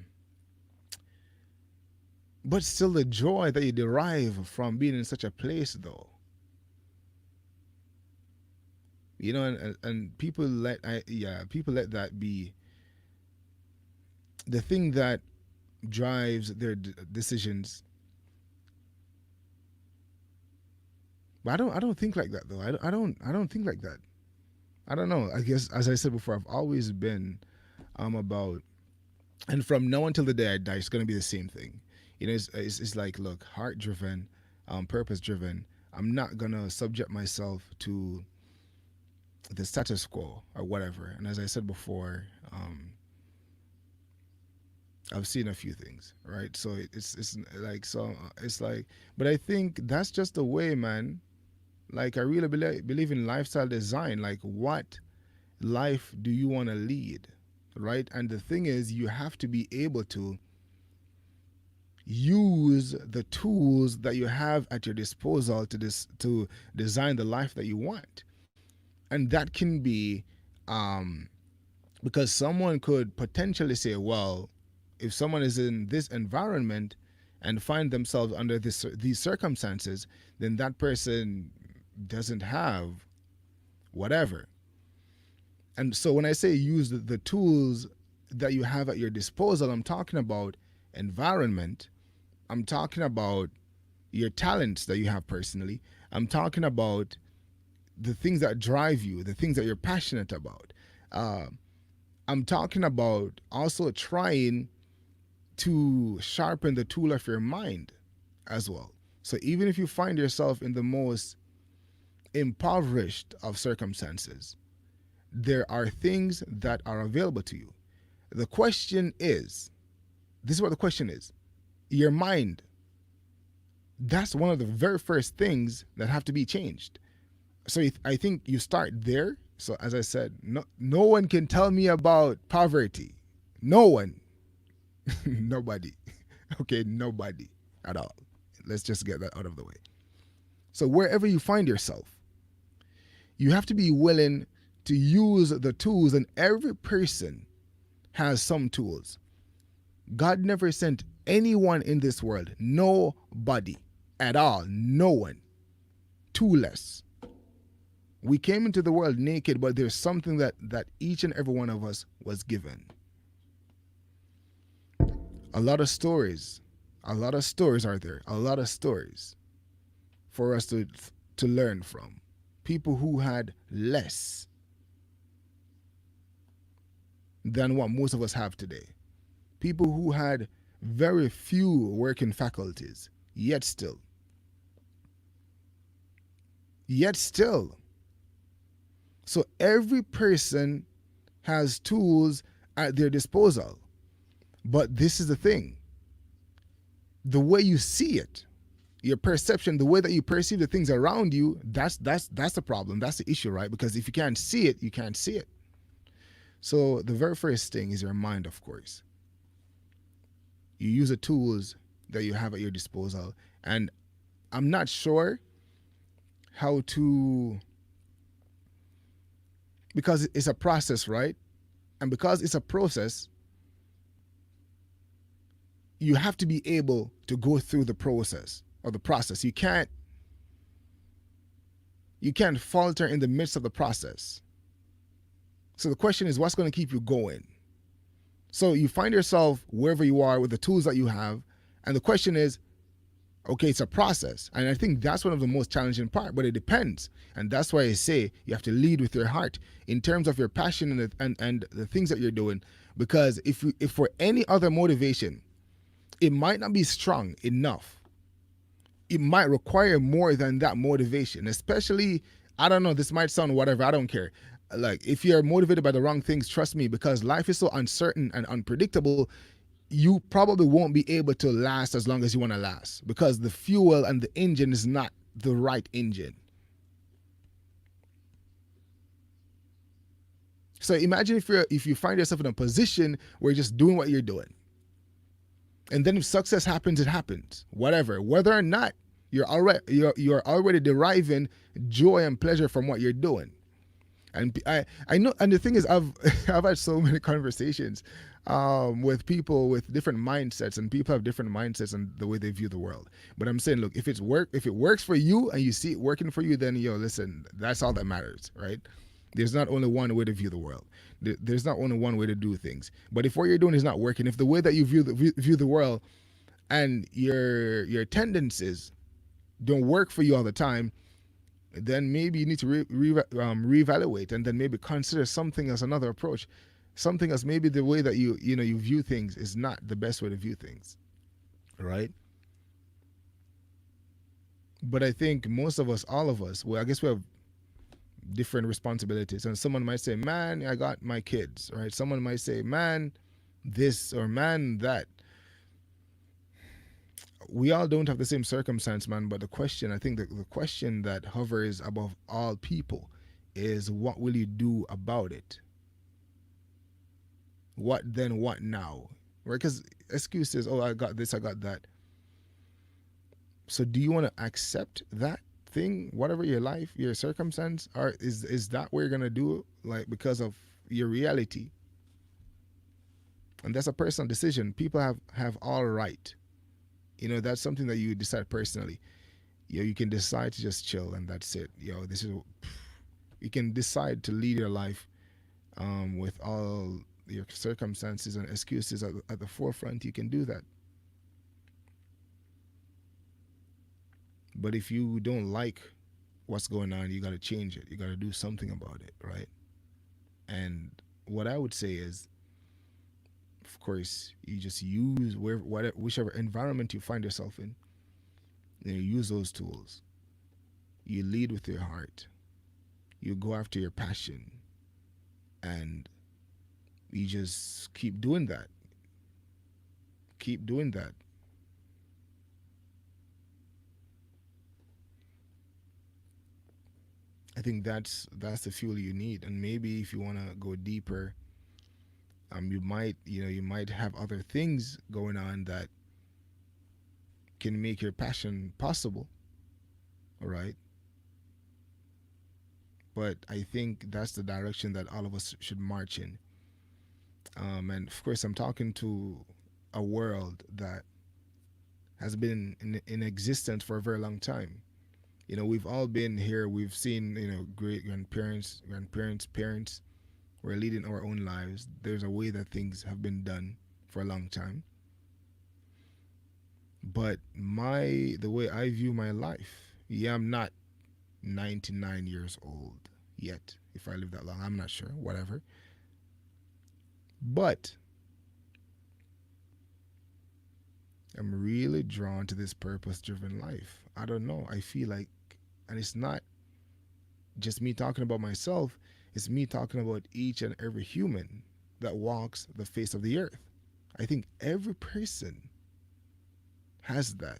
but still, the joy that you derive from being in such a place, though, and people people let that be the thing that drives their decisions. But I don't think like that, though. I don't think like that. I don't know. I guess, as I said before, I've always been about, and from now until the day I die, it's gonna be the same thing. It's like, look, heart driven, purpose driven. I'm not gonna subject myself to the status quo or whatever. And as I said before, I've seen a few things, right? So it's like, it's like, but I think that's just the way, man. Like, I really believe in lifestyle design. Like, what life do you want to lead, right? And the thing is, you have to be able to use the tools that you have at your disposal to design the life that you want. And that can be, um, because someone could potentially say, well, if someone is in this environment and find themselves under these circumstances, then that person doesn't have whatever. And so when I say use the tools that you have at your disposal, I'm talking about environment. I'm talking about your talents that you have personally. I'm talking about the things that drive you, the things that you're passionate about. Uh, I'm talking about also trying to sharpen the tool of your mind as well. So even if you find yourself in the most impoverished of circumstances, there are things that are available to you. The question is, this is what the question is: your mind. That's one of the very first things that have to be changed. So I think you start there. So as I said, no one can tell me about poverty. No one. Nobody. Okay, nobody at all. Let's just get that out of the way. So wherever you find yourself, you have to be willing to use the tools, and every person has some tools. God never sent anyone in this world, nobody at all, no one, toolless. We came into the world naked, but there's something that each and every one of us was given. A lot of stories, a lot of stories are there, a lot of stories for us to learn from. People who had less than what most of us have today. People who had very few working faculties, yet still. Yet still. So every person has tools at their disposal. But this is the thing: the way you see it, your perception, the way that you perceive the things around you, that's the problem. That's the issue, right? Because if you can't see it, you can't see it. So the very first thing is your mind, of course. You use the tools that you have at your disposal. And I'm not sure how to, because it's a process, right? And because it's a process, you have to be able to go through the process or the process. You can't falter in the midst of the process. So the question is, what's going to keep you going? So you find yourself wherever you are with the tools that you have, and the question is, okay, it's a process, and I think that's one of the most challenging part. But it depends, and that's why I say you have to lead with your heart in terms of your passion and the things that you're doing. Because if for any other motivation, it might not be strong enough. It might require more than that motivation, especially, I don't know, this might sound whatever, I don't care. Like, if you're motivated by the wrong things, trust me, because life is so uncertain and unpredictable, you probably won't be able to last as long as you want to last, because the fuel and the engine is not the right engine. So imagine if you find yourself in a position where you're just doing what you're doing, and then if success happens, it happens. Whether or not you're already deriving joy and pleasure from what you're doing. And I know, and the thing is, I've I've had so many conversations with people with different mindsets, and people have different mindsets and the way they view the world. But I'm saying, look, if it works for you and you see it working for you, then listen, that's all that matters, right? There's not only one way to view the world. There's not only one way to do things. But if what you're doing is not working, if the way that you view the world and your tendencies don't work for you all the time, then maybe you need to reevaluate, and then maybe consider something as another approach, something as maybe the way that you view things is not the best way to view things, right? But I think most of us, all of us, well, I guess we have different responsibilities, and someone might say, man, I got my kids, right? Someone might say, man, this, or man, that. We all don't have the same circumstance, man. But the question, I think the question that hovers above all people is, what will you do about it? What then, what now? Right? Because excuses, oh, I got this, I got that. So do you want to accept that thing, whatever your life, your circumstance, or is that what you're going to do, like, because of your reality? And that's a personal decision. People have all right. That's something that you decide personally. You can decide to just chill and that's it. This is, you can decide to lead your life with all your circumstances and excuses at the forefront. You can do that. But if you don't like what's going on, you got to change it. You got to do something about it, right? And what I would say is, of course, you just use whichever environment you find yourself in. Use those tools. You lead with your heart. You go after your passion, and you just keep doing that. Keep doing that. I think that's the fuel you need. And maybe if you want to go deeper, you might have other things going on that can make your passion possible. All right. But I think that's the direction that all of us should march in. And of course, I'm talking to a world that has been in existence for a very long time. We've all been here. We've seen, great grandparents, parents. We're leading our own lives. There's a way that things have been done for a long time. But the way I view my life, yeah, I'm not 99 years old yet. If I live that long, I'm not sure. Whatever. But I'm really drawn to this purpose-driven life. I don't know. I feel like, and it's not just me talking about myself, it's me talking about each and every human that walks the face of the earth. I think every person has that.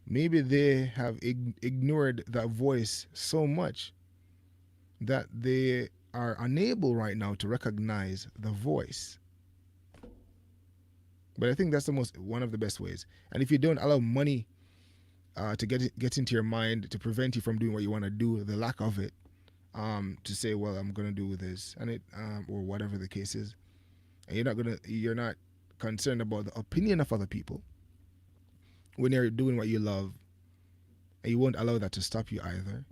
Maybe they have ignored that voice so much that they are unable right now to recognize the voice. But I think that's one of the best ways. And if you don't allow money to get into your mind to prevent you from doing what you want to do, the lack of it, to say, well, I'm gonna do this and it, or whatever the case is, and you're not concerned about the opinion of other people when you're doing what you love, and you won't allow that to stop you either.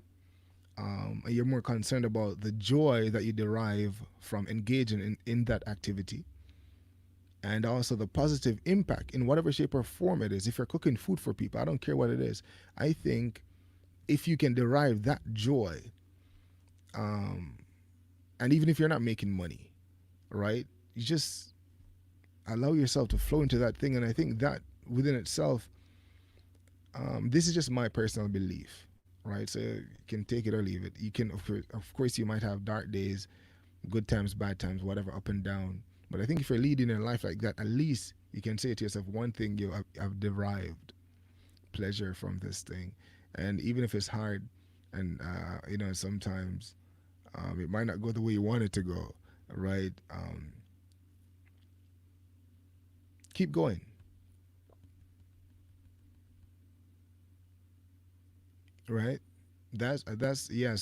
and you're more concerned about the joy that you derive from engaging in that activity, and also the positive impact in whatever shape or form it is. If you're cooking food for people, I don't care what it is. I think if you can derive that joy, um, and even if you're not making money, right, you just allow yourself to flow into that thing. And I think that within itself, this is just my personal belief, right? So you can take it or leave it. You can, of course, you might have dark days, good times, bad times, whatever, up and down. But I think if you're leading a life like that, at least you can say to yourself one thing: I've derived pleasure from this thing, and even if it's hard, and sometimes it might not go the way you want it to go, right? Keep going, right? That's yeah.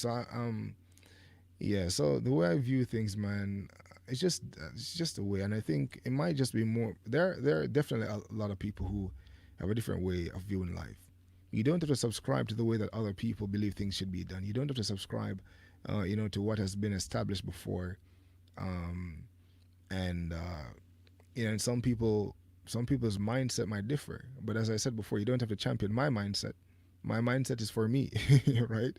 Yeah. So the way I view things, man, it's just a way, and I think it might just be more. There are definitely a lot of people who have a different way of viewing life. You don't have to subscribe to the way that other people believe things should be done. You don't have to subscribe, to what has been established before. Um, and and some people's mindset might differ. But as I said before, you don't have to champion my mindset. My mindset is for me, right?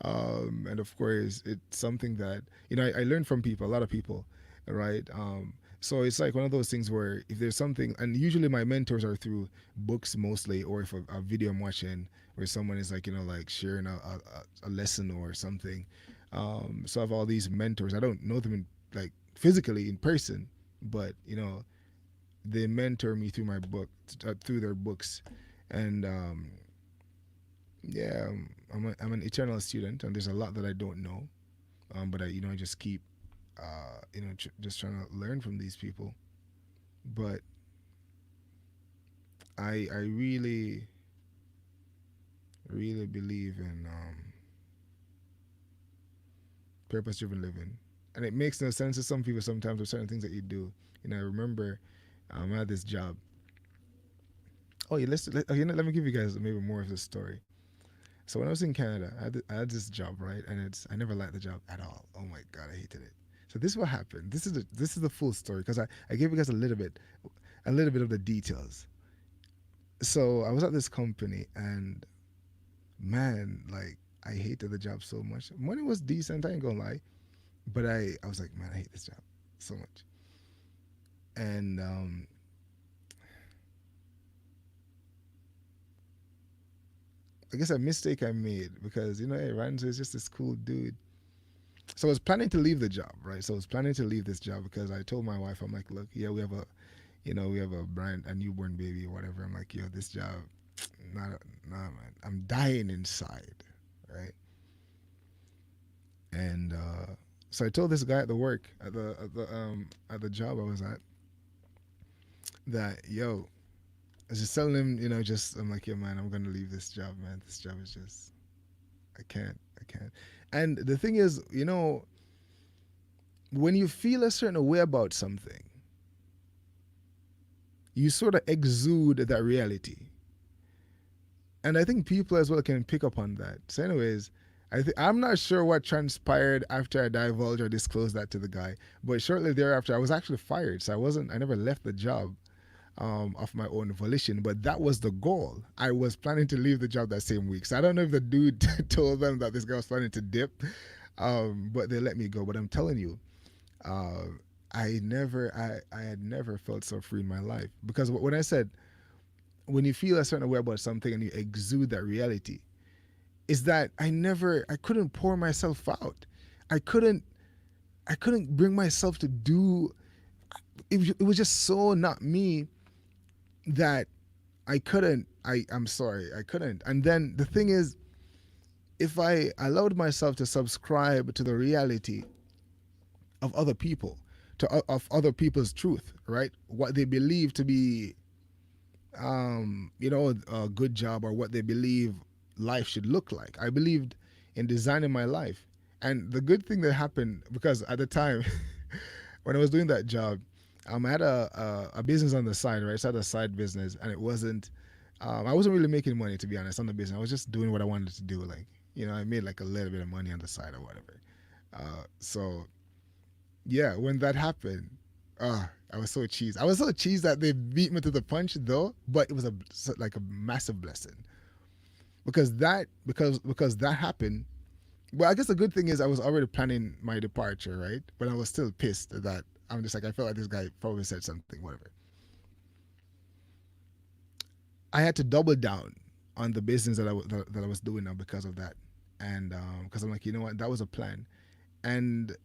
And of course, it's something that I learned from people, a lot of people, right? So it's like one of those things where if there's something, and usually my mentors are through books mostly, or if a video I'm watching where someone is like like sharing a lesson or something. So I have all these mentors. I don't know them like physically in person, but they mentor me through my book, through their books, and yeah, I'm an eternal student, and there's a lot that I don't know, but I just keep just trying to learn from these people. But I really believe in purpose driven living, and it makes no sense to some people sometimes with certain things that you do. I remember I had this job. Oh yeah, let me give you guys maybe more of the story. So when I was in Canada, I had this job, right? And I never liked the job at all. Oh my god, I hated it. So this is what happened. This is the full story because I gave you guys a little bit of the details. So I was at this company, and man, like, I hated the job so much. Money was decent, I ain't gonna lie, but I was like, man, I hate this job so much. And I guess a mistake I made because hey, Ranzo is just this cool dude. So I was planning to leave the job, right? So I was planning to leave this job because I told my wife, I'm like, look, yeah, we have a newborn baby or whatever. I'm like, yo, this job, not, nah, man, I'm dying inside, right? And so I told this guy at the work at the job I was at that, yo, I was just telling him, just I'm like, yeah, man, I'm gonna leave this job, man. This job is just, I can't. And the thing is, when you feel a certain way about something, you sort of exude that reality. And I think people as well can pick up on that. So, anyways, I'm not sure what transpired after I divulged or disclosed that to the guy, but shortly thereafter, I was actually fired. So I never left the job of my own volition, but that was the goal. I was planning to leave the job that same week. So I don't know if the dude told them that this guy was planning to dip, but they let me go. But I'm telling you, uh, I had never felt so free in my life because when I said when you feel a certain way about something and you exude that reality, is that I couldn't pour myself out. I couldn't I couldn't bring myself to do. It was just so not me that I couldn't. I'm sorry, I couldn't. And then the thing is, if I allowed myself to subscribe to the reality of other people, of other people's truth, right? What they believe to be, a good job, or what they believe life should look like. I believed in designing my life, and the good thing that happened because at the time, when I was doing that job, I had a business on the side, right? So I had a side business, and it wasn't. I wasn't really making money, to be honest, on the business. I was just doing what I wanted to do, like I made like a little bit of money on the side or whatever. So yeah, when that happened, I was so cheesed. I was so cheesed that they beat me to the punch though, but it was like a massive blessing because that happened. Well, I guess the good thing is I was already planning my departure, right? But I was still pissed that I'm just like I felt like this guy probably said something, whatever. I had to double down on the business that I was doing now because of that, and because I'm like, you know what, that was a plan, and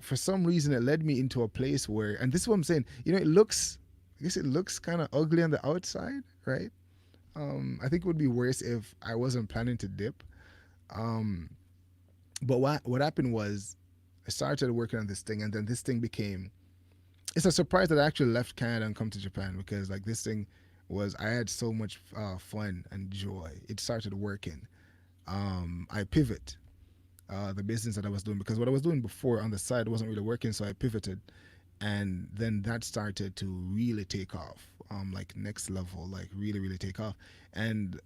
for some reason it led me into a place where, and this is what I'm saying, it looks, I guess it looks kind of ugly on the outside, right? I think it would be worse if I wasn't planning to dip. Um, but what happened was I started working on this thing, and then this thing became. It's a surprise that I actually left Canada and come to Japan because like this thing was I had so much fun and joy. It started working. I pivot the business that I was doing because what I was doing before on the side wasn't really working, so I pivoted, and then that started to really take off, like next level, like really really take off, and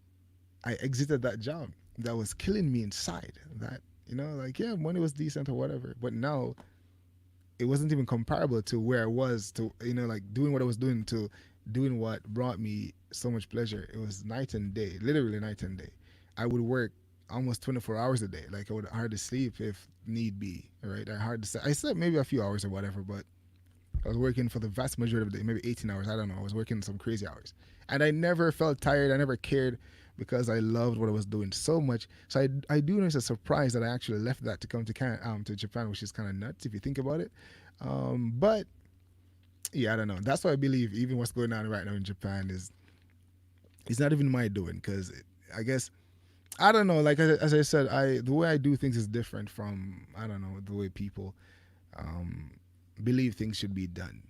I exited that job that was killing me inside. That like yeah, money was decent or whatever, but now it wasn't even comparable to where I was to like doing what I was doing to doing what brought me so much pleasure. It was night and day, literally night and day. I would work almost 24 hours a day. Like I would hardly sleep if need be. Right, I slept maybe a few hours or whatever, but I was working for the vast majority of the day, maybe 18 hours. I don't know. I was working some crazy hours, and I never felt tired. I never cared because I loved what I was doing so much. So I do know it's a surprise that I actually left that to come to Japan, which is kind of nuts if you think about it. But yeah, I don't know. That's why I believe even what's going on right now in Japan is it's not even my doing because I guess I don't know. Like as I said, I the way I do things is different from I don't know the way people um, believe things should be done.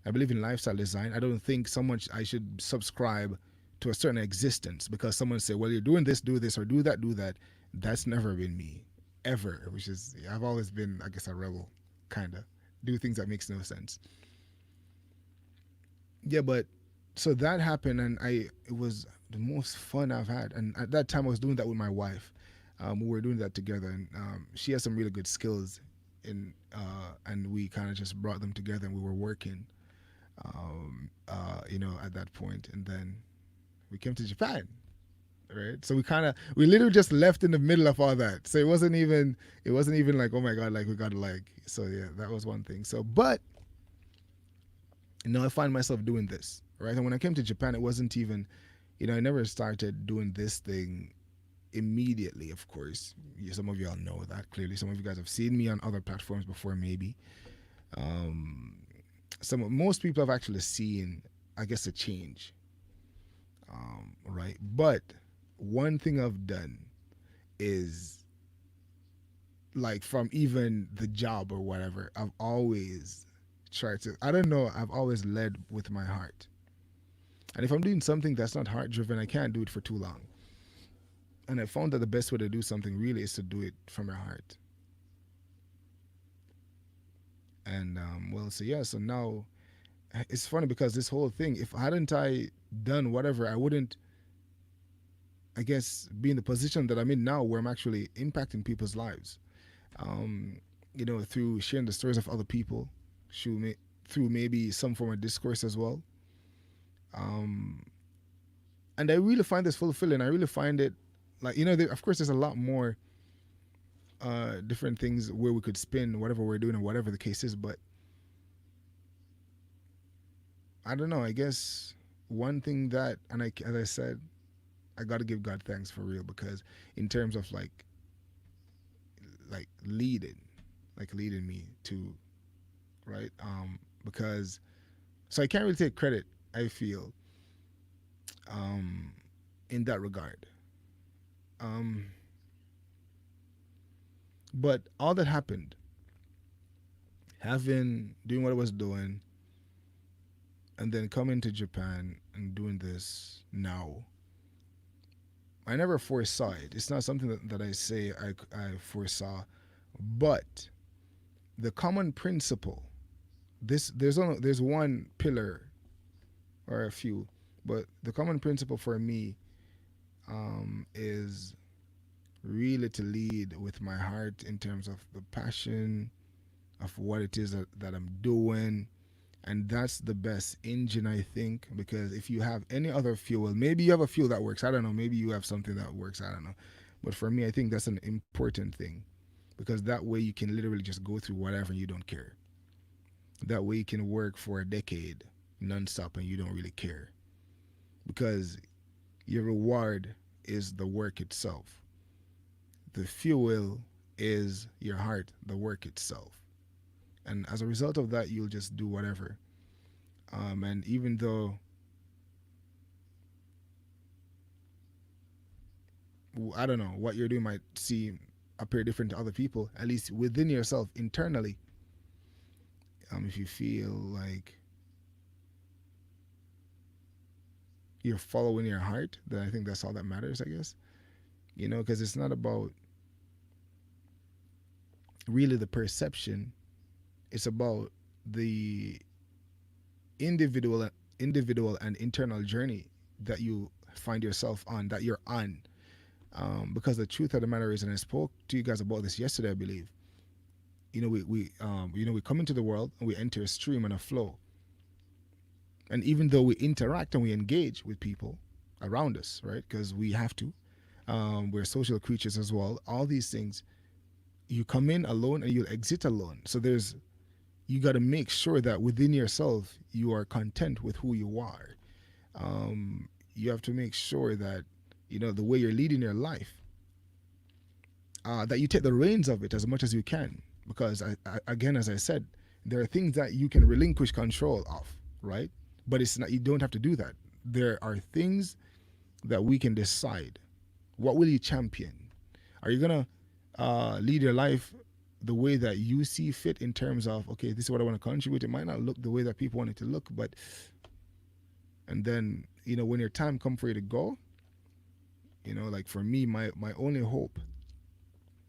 I believe in lifestyle design. I don't think I should subscribe to a certain existence because someone say, "Well, you're doing this, do this, or do that, do that." That's never been me, ever. Which is I've always been, I guess, a rebel, kinda do things that makes no sense. Yeah, but so that happened, and it was the most fun I've had. And at that time, I was doing that with my wife. We were doing that together, and she has some really good skills, and we kind of just brought them together, and we were working, at that point, and then we came to Japan, right? So we literally just left in the middle of all that. So it wasn't even like, oh my god, like we got to like. So yeah, that was one thing. So but I find myself doing this, right? And when I came to Japan, it wasn't even, I never started doing this thing immediately. Of course, some of y'all know that clearly. Some of you guys have seen me on other platforms before, maybe. Um, most people have actually seen, I guess, a change, right? But one thing I've done is like from even the job or whatever, I've always tried to. I don't know. I've always led with my heart. And if I'm doing something that's not heart driven, I can't do it for too long. And I found that the best way to do something really is to do it from your heart. And well, so yeah, so now it's funny because this whole thing, if hadn't I done whatever, I wouldn't, I guess, be in the position that I'm in now where I'm actually impacting people's lives. Um, through sharing the stories of other people, through maybe some form of discourse as well. Um, and I really find this fulfilling. I really find it like of course there's a lot more different things where we could spin whatever we're doing or whatever the case is, but I don't know. I guess one thing that, and as I said, I got to give God thanks for real because in terms of like leading me to right, because so I can't really take credit. I feel um, in that regard. Um, but all that happened, having doing what I was doing, and then coming to Japan and doing this now, I never foresaw it. It's not something that I say I foresaw, but the common principle. There's one pillar or a few, but the common principle for me is really to lead with my heart in terms of the passion of what it is that I'm doing. And that's the best engine, I think, because if you have any other fuel, maybe you have a fuel that works. I don't know. Maybe you have something that works. I don't know. But for me, I think that's an important thing because that way you can literally just go through whatever and you don't care. That way you can work for a decade nonstop and you don't really care because your reward is the work itself. The fuel is your heart, the work itself. And as a result of that, you'll just do whatever. And even though I don't know what you're doing might seem appear different to other people, at least within yourself internally, if you feel like you're following your heart, then I think that's all that matters, I guess. Because it's not about really the perception, it's about the individual individual and internal journey that you find yourself on, that you're on. Because the truth of the matter is, and I spoke to you guys about this yesterday, I believe. We come into the world and we enter a stream and a flow. And even though we interact and we engage with people around us, right? Because we have to, we're social creatures as well. All these things, you come in alone and you'll exit alone. So you got to make sure that within yourself you are content with who you are. You have to make sure that the way you're leading your life, that you take the reins of it as much as you can. Because again, as I said, there are things that you can relinquish control of, right? But it's not. You don't have to do that. There are things that we can decide. What will you champion? Are you gonna lead your life the way that you see fit in terms of, okay, this is what I want to contribute? It might not look the way that people want it to look, but and then when your time comes for you to go, like for me, my only hope,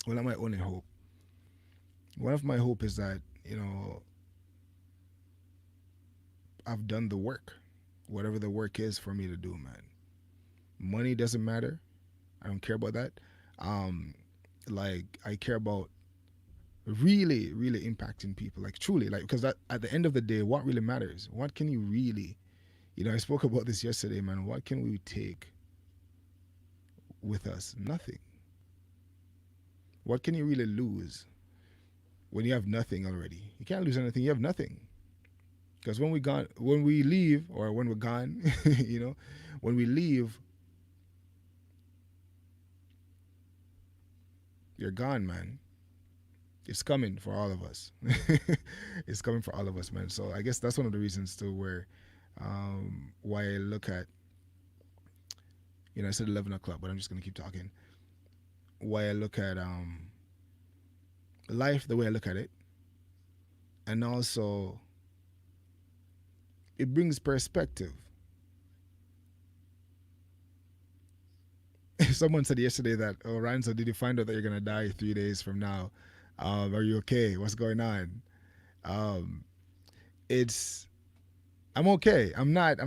well, not my only hope, one of my hope is that I've done the work, whatever the work is for me to do, man. Money doesn't matter. I don't care about that. Like I care about really, really impacting people, like truly, like because at the end of the day, what really matters? What can you really, I spoke about this yesterday, man. What can we take with us? Nothing. What can you really lose when you have nothing already? You can't lose anything. You have nothing. Because when we leave, or when we're gone, when we leave, you're gone, man. It's coming for all of us. It's coming for all of us, man. So I guess that's one of the reasons too, where why I look at, I said 11 o'clock, but I'm just gonna keep talking. Why I look at life the way I look at it, and also it brings perspective. Someone said yesterday that, oh, Ranzo, did you find out that you're gonna die 3 days from now? Are you okay? What's going on? Um, it's I'm okay. I'm not.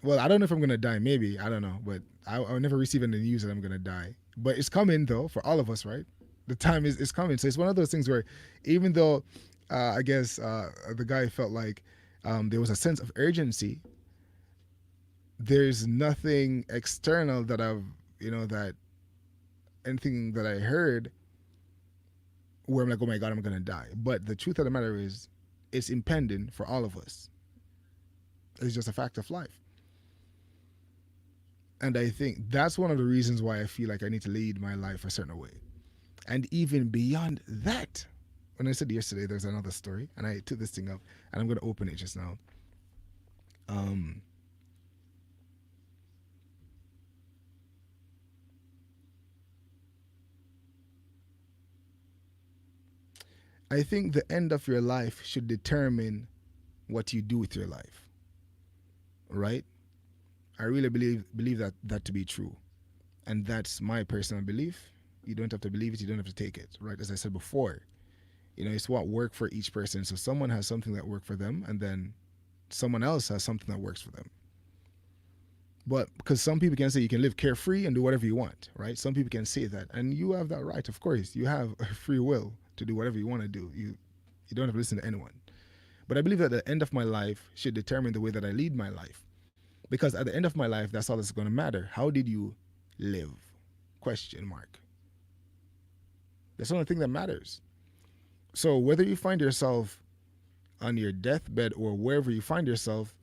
Well, I don't know if I'm gonna die. Maybe I don't know, but I'll never receive any news that I'm gonna die. But it's coming though for all of us, right? The time is coming. So it's one of those things where, even though I guess the guy felt like there was a sense of urgency, there's nothing external that that anything that I heard where I'm like, oh my God, I'm gonna die. But the truth of the matter is, it's impending for all of us. It's just a fact of life. And I think that's one of the reasons why I feel like I need to lead my life a certain way. And even beyond that, when I said yesterday, there's another story, and I took this thing up, and I'm gonna open it just now. Um, I think the end of your life should determine what you do with your life, right? I really believe that to be true, and that's my personal belief. You don't have to believe it. You don't have to take it, right? As I said before, it's what worked for each person. So someone has something that worked for them, and then someone else has something that works for them. But because some people can say you can live carefree and do whatever you want, right? Some people can say that, and you have that right. Of course, you have free will to do whatever you want to do. You don't have to listen to anyone. But I believe that the end of my life should determine the way that I lead my life, because at the end of my life, that's all that's going to matter. How did you live? Question mark. That's the only thing that matters. So whether you find yourself on your deathbed or wherever you find yourself,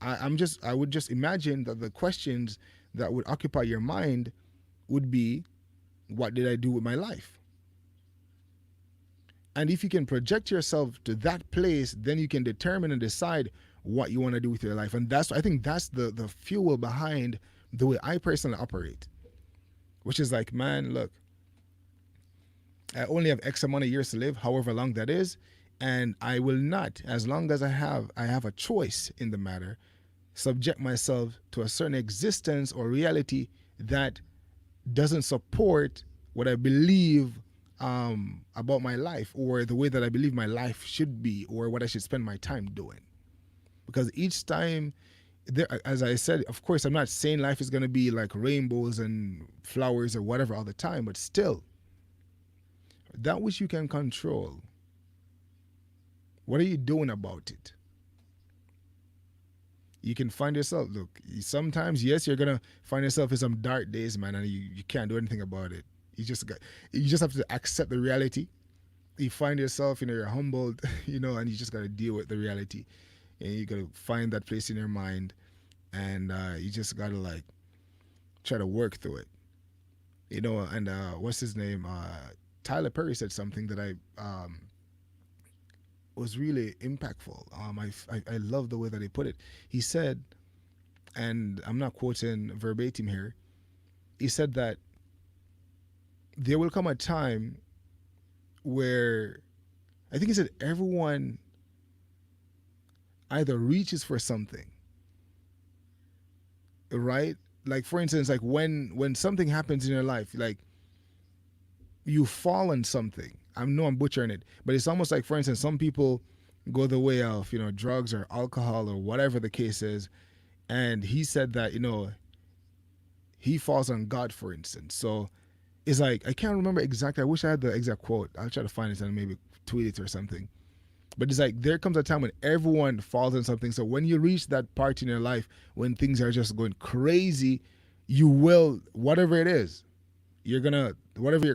I would just imagine that the questions that would occupy your mind would be, what did I do with my life? And if you can project yourself to that place, then you can determine and decide what you want to do with your life. And that's, I think that's the fuel behind the way I personally operate, which is like, man, look, I only have X amount of years to live, however long that is, and I will not, as long as I have a choice in the matter, subject myself to a certain existence or reality that doesn't support what I believe about my life, or the way that I believe my life should be, or what I should spend my time doing. Because each time, there, as I said, of course, I'm not saying life is going to be like rainbows and flowers or whatever all the time, but still, that which you can control, what are you doing about it? You can find yourself, look, sometimes, yes, you're going to find yourself in some dark days, man, and you can't do anything about it. You just have to accept the reality. You find yourself, you're humbled, and you just got to deal with the reality. And you got to find that place in your mind, and you just got to like try to work through it. And what's his name? Tyler Perry said something that I was really impactful. I love the way that he put it. He said, and I'm not quoting verbatim here, he said that there will come a time where, I think he said, everyone either reaches for something, right? Like, for instance, like when something happens in your life, like you fall on something. I know I'm butchering it, but it's almost like, for instance, some people go the way of drugs or alcohol or whatever the case is, and he said that he falls on God, for instance. So it's like, I can't remember exactly. I wish I had the exact quote. I'll try to find it and maybe tweet it or something. But it's like, there comes a time when everyone falls on something. So when you reach that part in your life when things are just going crazy, you will, whatever it is, you're gonna, whatever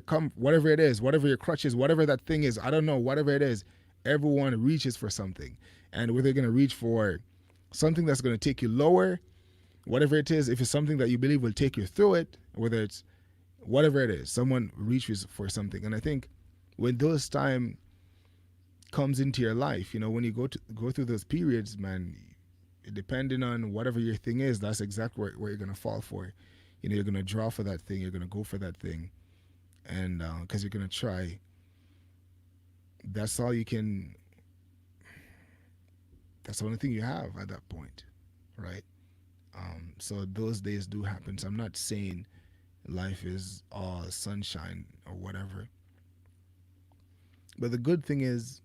it is, whatever your crutch is, whatever that thing is, I don't know, whatever it is, everyone reaches for something. And whether they're gonna reach for something that's gonna take you lower, whatever it is, if it's something that you believe will take you through it, whether it's whatever it is, someone reaches for something. And I think when those time comes into your life, when you go through those periods, man, depending on whatever your thing is, that's exactly where you're gonna fall for. You're gonna draw for that thing, you're gonna go for that thing, and because you're gonna try. That's all you can. That's the only thing you have at that point, right? So those days do happen. So I'm not saying life is all sunshine or whatever, but the good thing is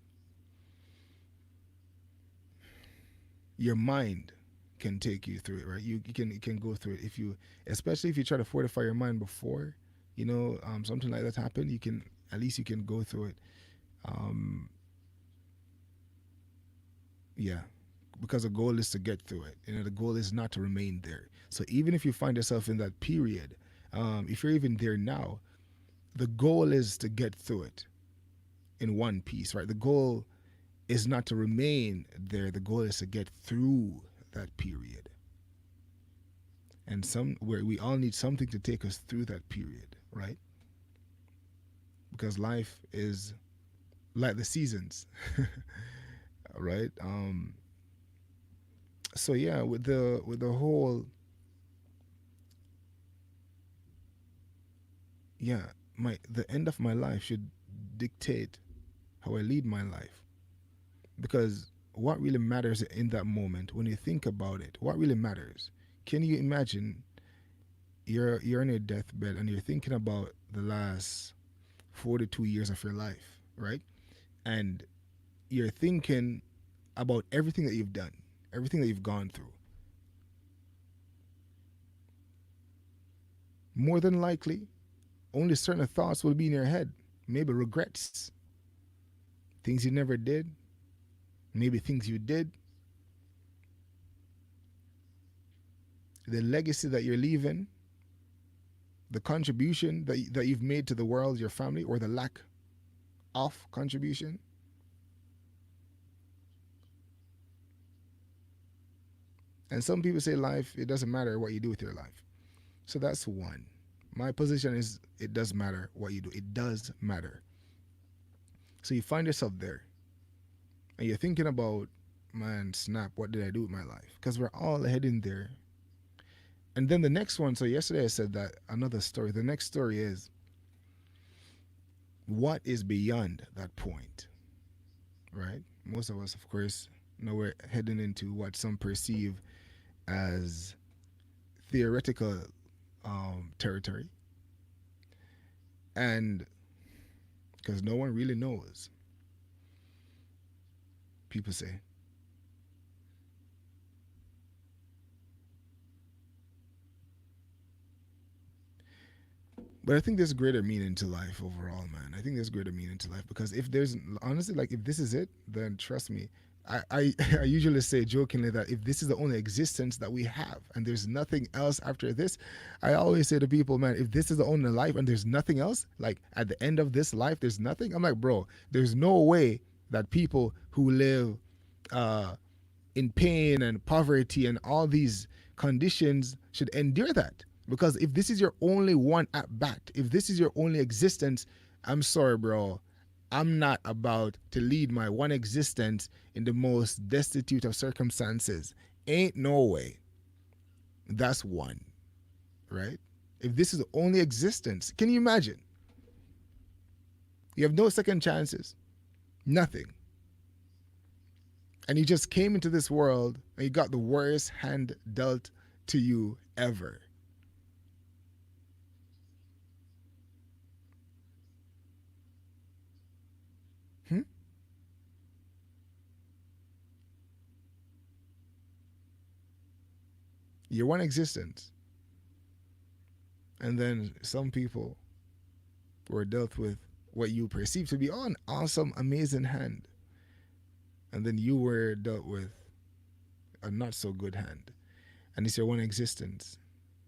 your mind can take you through it, right? You can go through it if you, especially if you try to fortify your mind before, something like that happened. You can, at least you can go through it. Um, yeah, because the goal is to get through it. The goal is not to remain there. So even if you find yourself in that period, if you're even there now, the goal is to get through it in one piece, right? The goal is not to remain there. The goal is to get through that period. And where we all need something to take us through that period, right? Because life is like the seasons, right? So yeah, with the whole, yeah, the end of my life should dictate how I lead my life. Because what really matters in that moment, when you think about it, what really matters? Can you imagine you're on your deathbed and you're thinking about the last 42 years of your life, right? And you're thinking about everything that you've done, everything that you've gone through. more than likely, only certain thoughts will be in your head. Maybe regrets, things you never did, maybe things you did, the legacy that you're leaving, the contribution that you've made to the world, your family, or the lack of contribution. And some people say life, it doesn't matter what you do with your life. So that's one. My position is it does matter what you do. It does matter. So you find yourself there and you're thinking about, man, snap, what did I do with my life? Because we're all heading there. And then the next one, so yesterday I said that another story. The next story is what is beyond that point, right? Most of us, of course, know we're heading into what some perceive as theoretical territory. And because no one really knows, people say. But I think there's greater meaning to life overall, man. I think there's greater meaning to life because if there's honestly like if this is it, then trust me. I usually say jokingly that if this is the only existence that we have and there's nothing else after this, I always say to people, man, if this is the only life and there's nothing else, like at the end of this life, there's nothing. I'm like, bro, there's no way that people who live uh, in pain and poverty and all these conditions should endure that. Because if this is your only one at bat, if this is your only existence, I'm sorry, bro. I'm not about to lead my one existence in the most destitute of circumstances. Ain't no way. That's one, right? If this is the only existence, can you imagine? You have no second chances, nothing. And you just came into this world and you got the worst hand dealt to you ever. Hmm? Your one existence. And then some people were dealt with what you perceive to be an awesome, amazing hand. And then you were dealt with a not so good hand. And it's your one existence.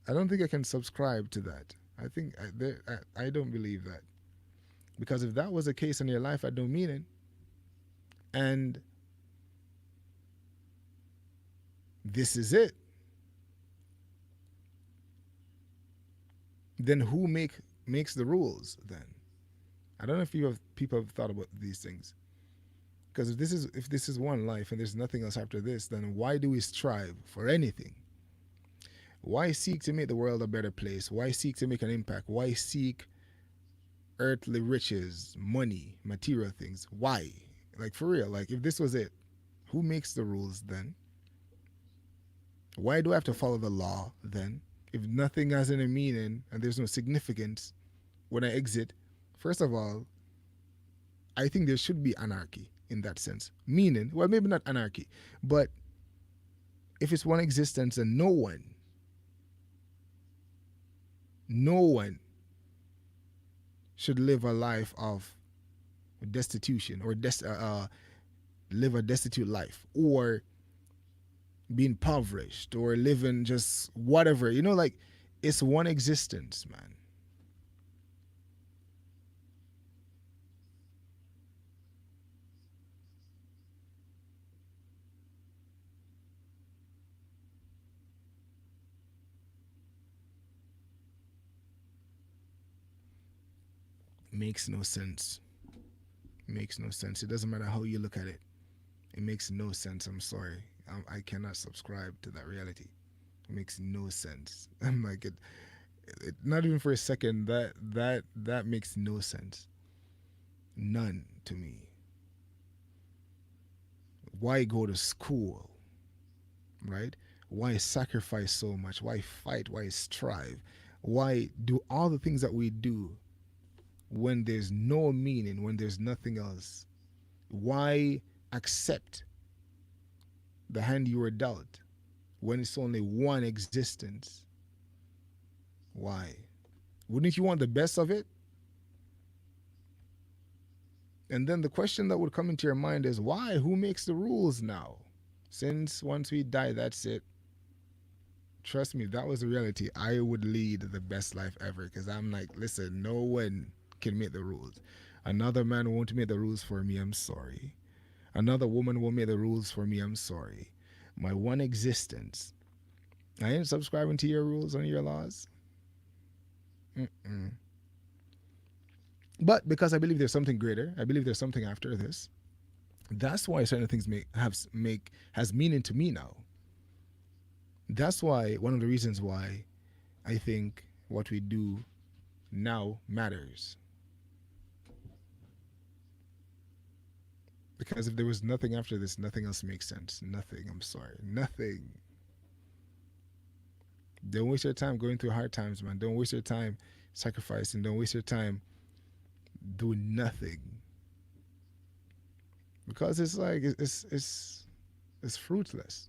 I don't think I can subscribe to that. I think I don't believe that. Because if that was the case in your life, I don't mean it. And this is it. Then who makes the rules then? I don't know if people have thought about these things. Because if this is one life and there's nothing else after this, then why do we strive for anything? Why seek to make the world a better place? Why seek to make an impact? Why seek earthly riches, money, material things? Why? Like for real, like if this was it, who makes the rules then? Why do I have to follow the law then? If nothing has any meaning and there's no significance when I exit, first of all, I think there should be anarchy in that sense. Meaning, well, maybe not anarchy, but if it's one existence and no one should live a life of destitution or live a destitute life or be impoverished or living just whatever. Like it's one existence, man. Makes no sense. Makes no sense. It doesn't matter how you look at it. It makes no sense. I'm sorry. I cannot subscribe to that reality. It makes no sense. I'm like not even for a second. That makes no sense. None to me. Why go to school, right? Why sacrifice so much? Why fight? Why strive? Why do all the things that we do when there's no meaning, when there's nothing else? Why accept the hand you were dealt when it's only one existence? Why? Wouldn't you want the best of it? And then the question that would come into your mind is why? Who makes the rules now? Since once we die, that's it. Trust me, that was the reality. I would lead the best life ever because I'm like, listen, no one can make the rules. Another man won't make the rules for me. I'm sorry. Another woman won't make the rules for me. I'm sorry. My one existence. I ain't subscribing to your rules and your laws. Mm-mm. But because I believe there's something greater, I believe there's something after this. That's why certain things make has meaning to me now. That's why one of the reasons why I think what we do now matters. Because if there was nothing after this, nothing else makes sense. Nothing. I'm sorry. Nothing. Don't waste your time going through hard times, man. Don't waste your time sacrificing. Don't waste your time doing nothing. Because it's like it's fruitless.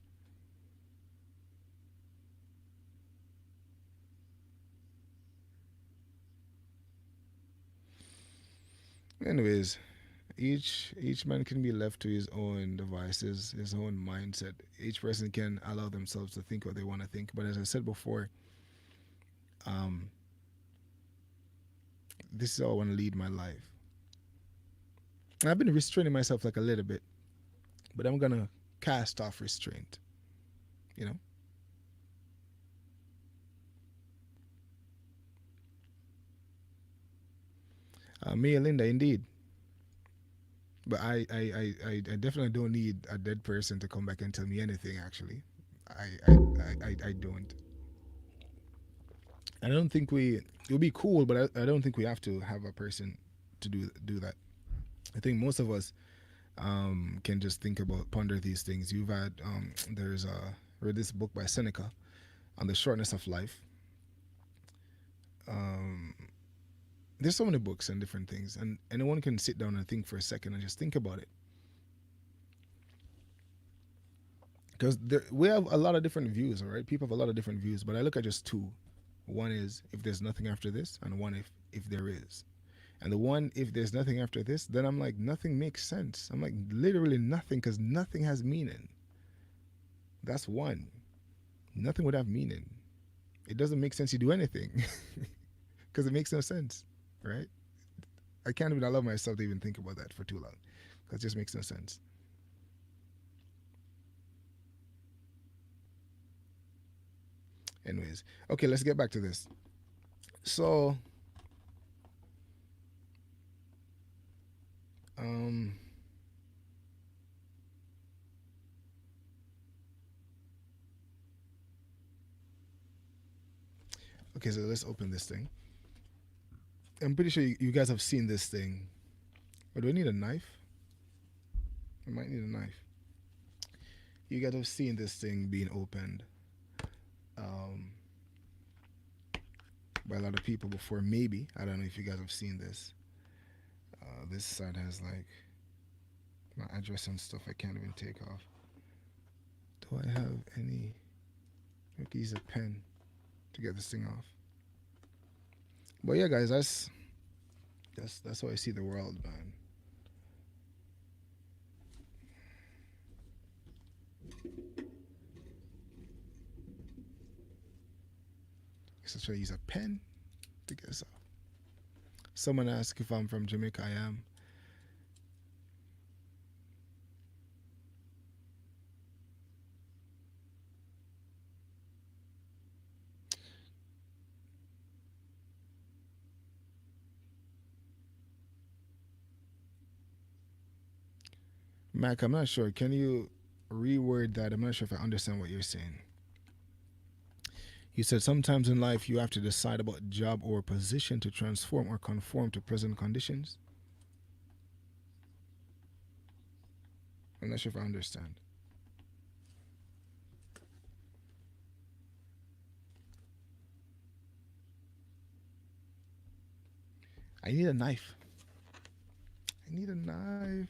Anyways, each man can be left to his own devices, his own mindset. Each person can allow themselves to think what they want to think. But as I said before, um, this is how I want to lead my life. And I've been restraining myself like a little bit, but I'm gonna cast off restraint. You know, me and Linda, indeed. But I definitely don't need a dead person to come back and tell me anything. Actually, I don't. I don't think we. It would be cool, but I don't think we have to have a person to do that. I think most of us can just think about ponder these things. You've had there's read this book by Seneca on the shortness of life. Um, there's so many books and different things, and anyone can sit down and think for a second and just think about it. Because we have a lot of different views, all right? People have a lot of different views, but I look at just two. One is if there's nothing after this, and one if there is. And the one if there's nothing after this, then I'm like nothing makes sense. I'm like literally nothing because nothing has meaning. That's one. Nothing would have meaning. It doesn't make sense you do anything because it makes no sense, right? I can't even allow myself to even think about that for too long because it just makes no sense. Anyways, okay, let's get back to this. So, um, okay, so let's open this thing. I'm pretty sure you guys have seen this thing. But do I need a knife? I might need a knife. You guys have seen this thing being opened um, by a lot of people before. Maybe I don't know if you guys have seen this. This side has like my address and stuff. I can't even take off. Do I have any? I could use a pen to get this thing off. But yeah, guys, that's how I see the world, man. So I use a pen to get this off. Someone asked if I'm from Jamaica. I am. Mac, I'm not sure. Can you reword that? I'm not sure if I understand what you're saying. You said sometimes in life you have to decide about job or position to transform or conform to present conditions. I'm not sure if I understand. I need a knife. I need a knife.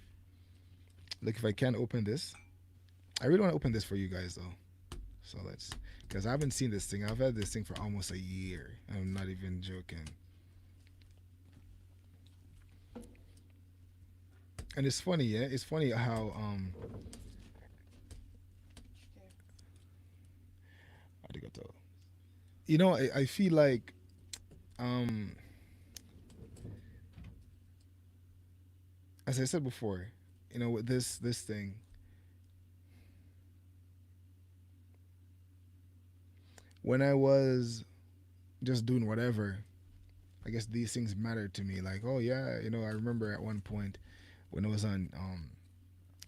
Look, if I can't open this, I really want to open this for you guys though. So let's, because I haven't seen this thing. I've had this thing for almost a year. I'm not even joking. And it's funny, yeah. It's funny how arigato. I feel like um as I said before, with this thing, when I was just doing whatever, I guess these things mattered to me. Like, oh yeah, I remember at one point when I was on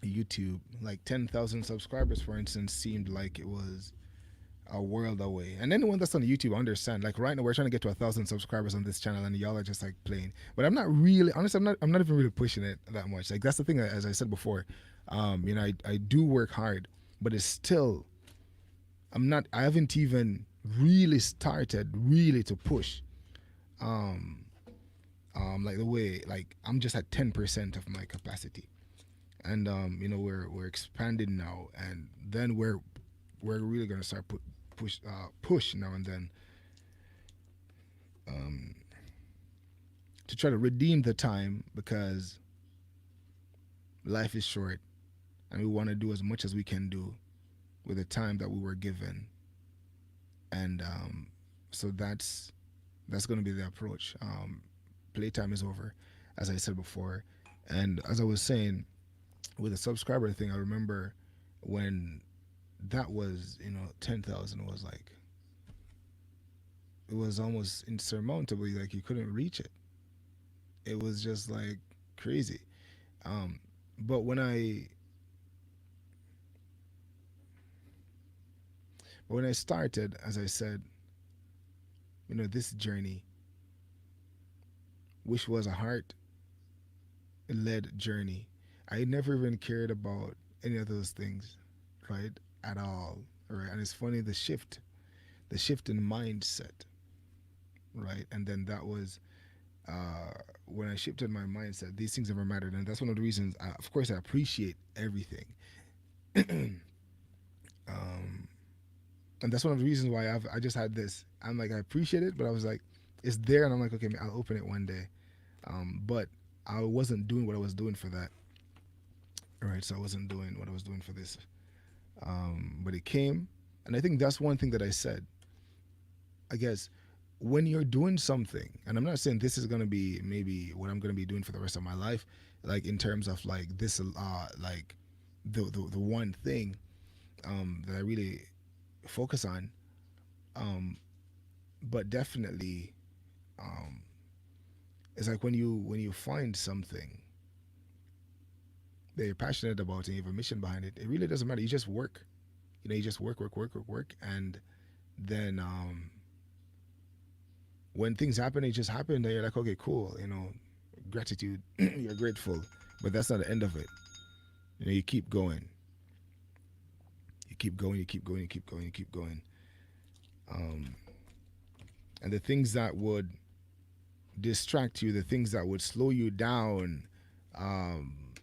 YouTube, like 10,000 subscribers, for instance, seemed like it was a world away. And anyone that's on YouTube understand. Like right now, we're trying to get to 1,000 subscribers on this channel, and y'all are just like playing. But I'm not really, honestly, I'm not even really pushing it that much. Like that's the thing. As I said before, I do work hard, but it's still, I'm not. I haven't even really started really to push. Um, like the way, like I'm just at 10% of my capacity, and we're expanding now, and then we're really gonna start push now and then, um, to try to redeem the time because life is short and we want to do as much as we can do with the time that we were given, and so that's going to be the approach. Playtime is over, as I said before, and as I was saying with the subscriber thing, I remember when that was 10,000 was like it was almost insurmountable. Like you couldn't reach it. It was just like crazy. Um, but when I started, as I said, this journey, which was a heart led journey, I never even cared about any of those things, right? At all. Right. And it's funny the shift in mindset, right? And then that was when I shifted my mindset, these things never mattered. And that's one of the reasons, of course, I appreciate everything. um, and that's one of the reasons why I just had this. I'm like, I appreciate it, but I was like, it's there. And I'm like, okay, I'll open it one day. But I wasn't doing what I was doing for that. Right. So I wasn't doing what I was doing for this. But it came. And I think that's one thing that I said. I guess when you're doing something, and I'm not saying this is gonna be maybe what I'm gonna be doing for the rest of my life, like in terms of like this, like the one thing that I really focus on, um, but definitely it's like when you find something that you're passionate about and you have a mission behind it, it really doesn't matter. You just work, you just work, and then when things happen, they just happen. Then you're like, okay, cool, gratitude, you're grateful, but that's not the end of it. You keep going, you keep going, you keep going, you keep going, you keep going. Um, and the things that would distract you, the things that would slow you down,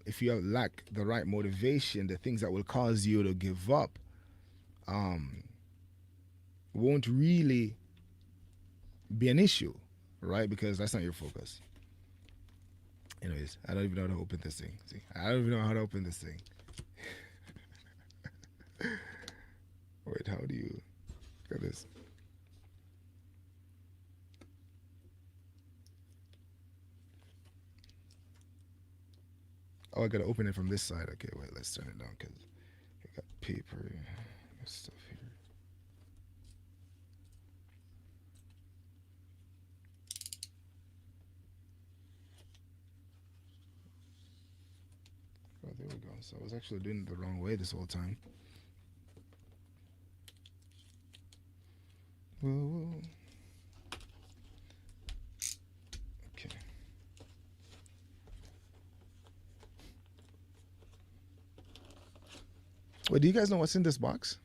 if you lack the right motivation, the things that will cause you to give up, um, won't really be an issue, right? Because that's not your focus. Anyways, I don't even know how to open this thing. See, I don't even know how to open this thing. Wait, how do you get this? Oh, I gotta open it from this side. Okay, wait, let's turn it down because I got paper and stuff here. Oh, there we go. So I was actually doing it the wrong way this whole time. Whoa, whoa. Okay. Wait, do you guys know what's in this box?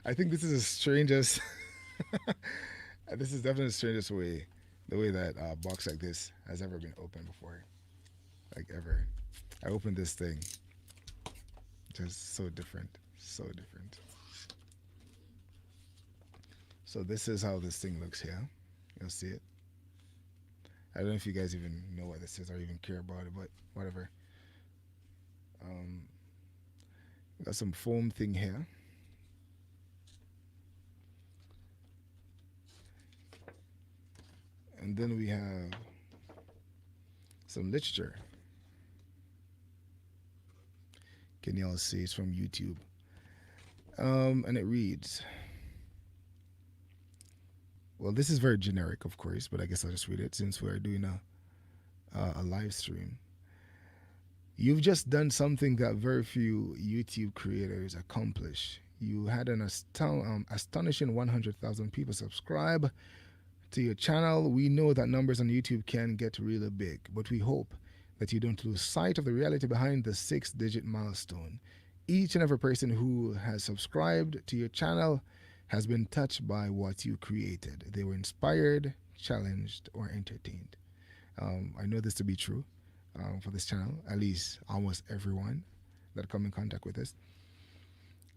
I think this is the strangest. This is definitely the strangest way, the way that a box like this has ever been opened before, like ever. I opened this thing. Just so different. So different. So this is how this thing looks here. You'll see it. I don't know if you guys even know what this is or even care about it, but whatever. Um, got some foam thing here. And then we have some literature. Can y'all see? It's from YouTube. And it reads, well, this is very generic, of course, but I guess I'll just read it since we're doing a live stream. You've just done something that very few YouTube creators accomplish. You had an astonishing 100,000 people subscribe to your channel. We know that numbers on YouTube can get really big, but we hope that you don't lose sight of the reality behind the 6-digit milestone. Each and every person who has subscribed to your channel has been touched by what you created. They were inspired, challenged, or entertained. I know this to be true for this channel, at least almost everyone that come in contact with us.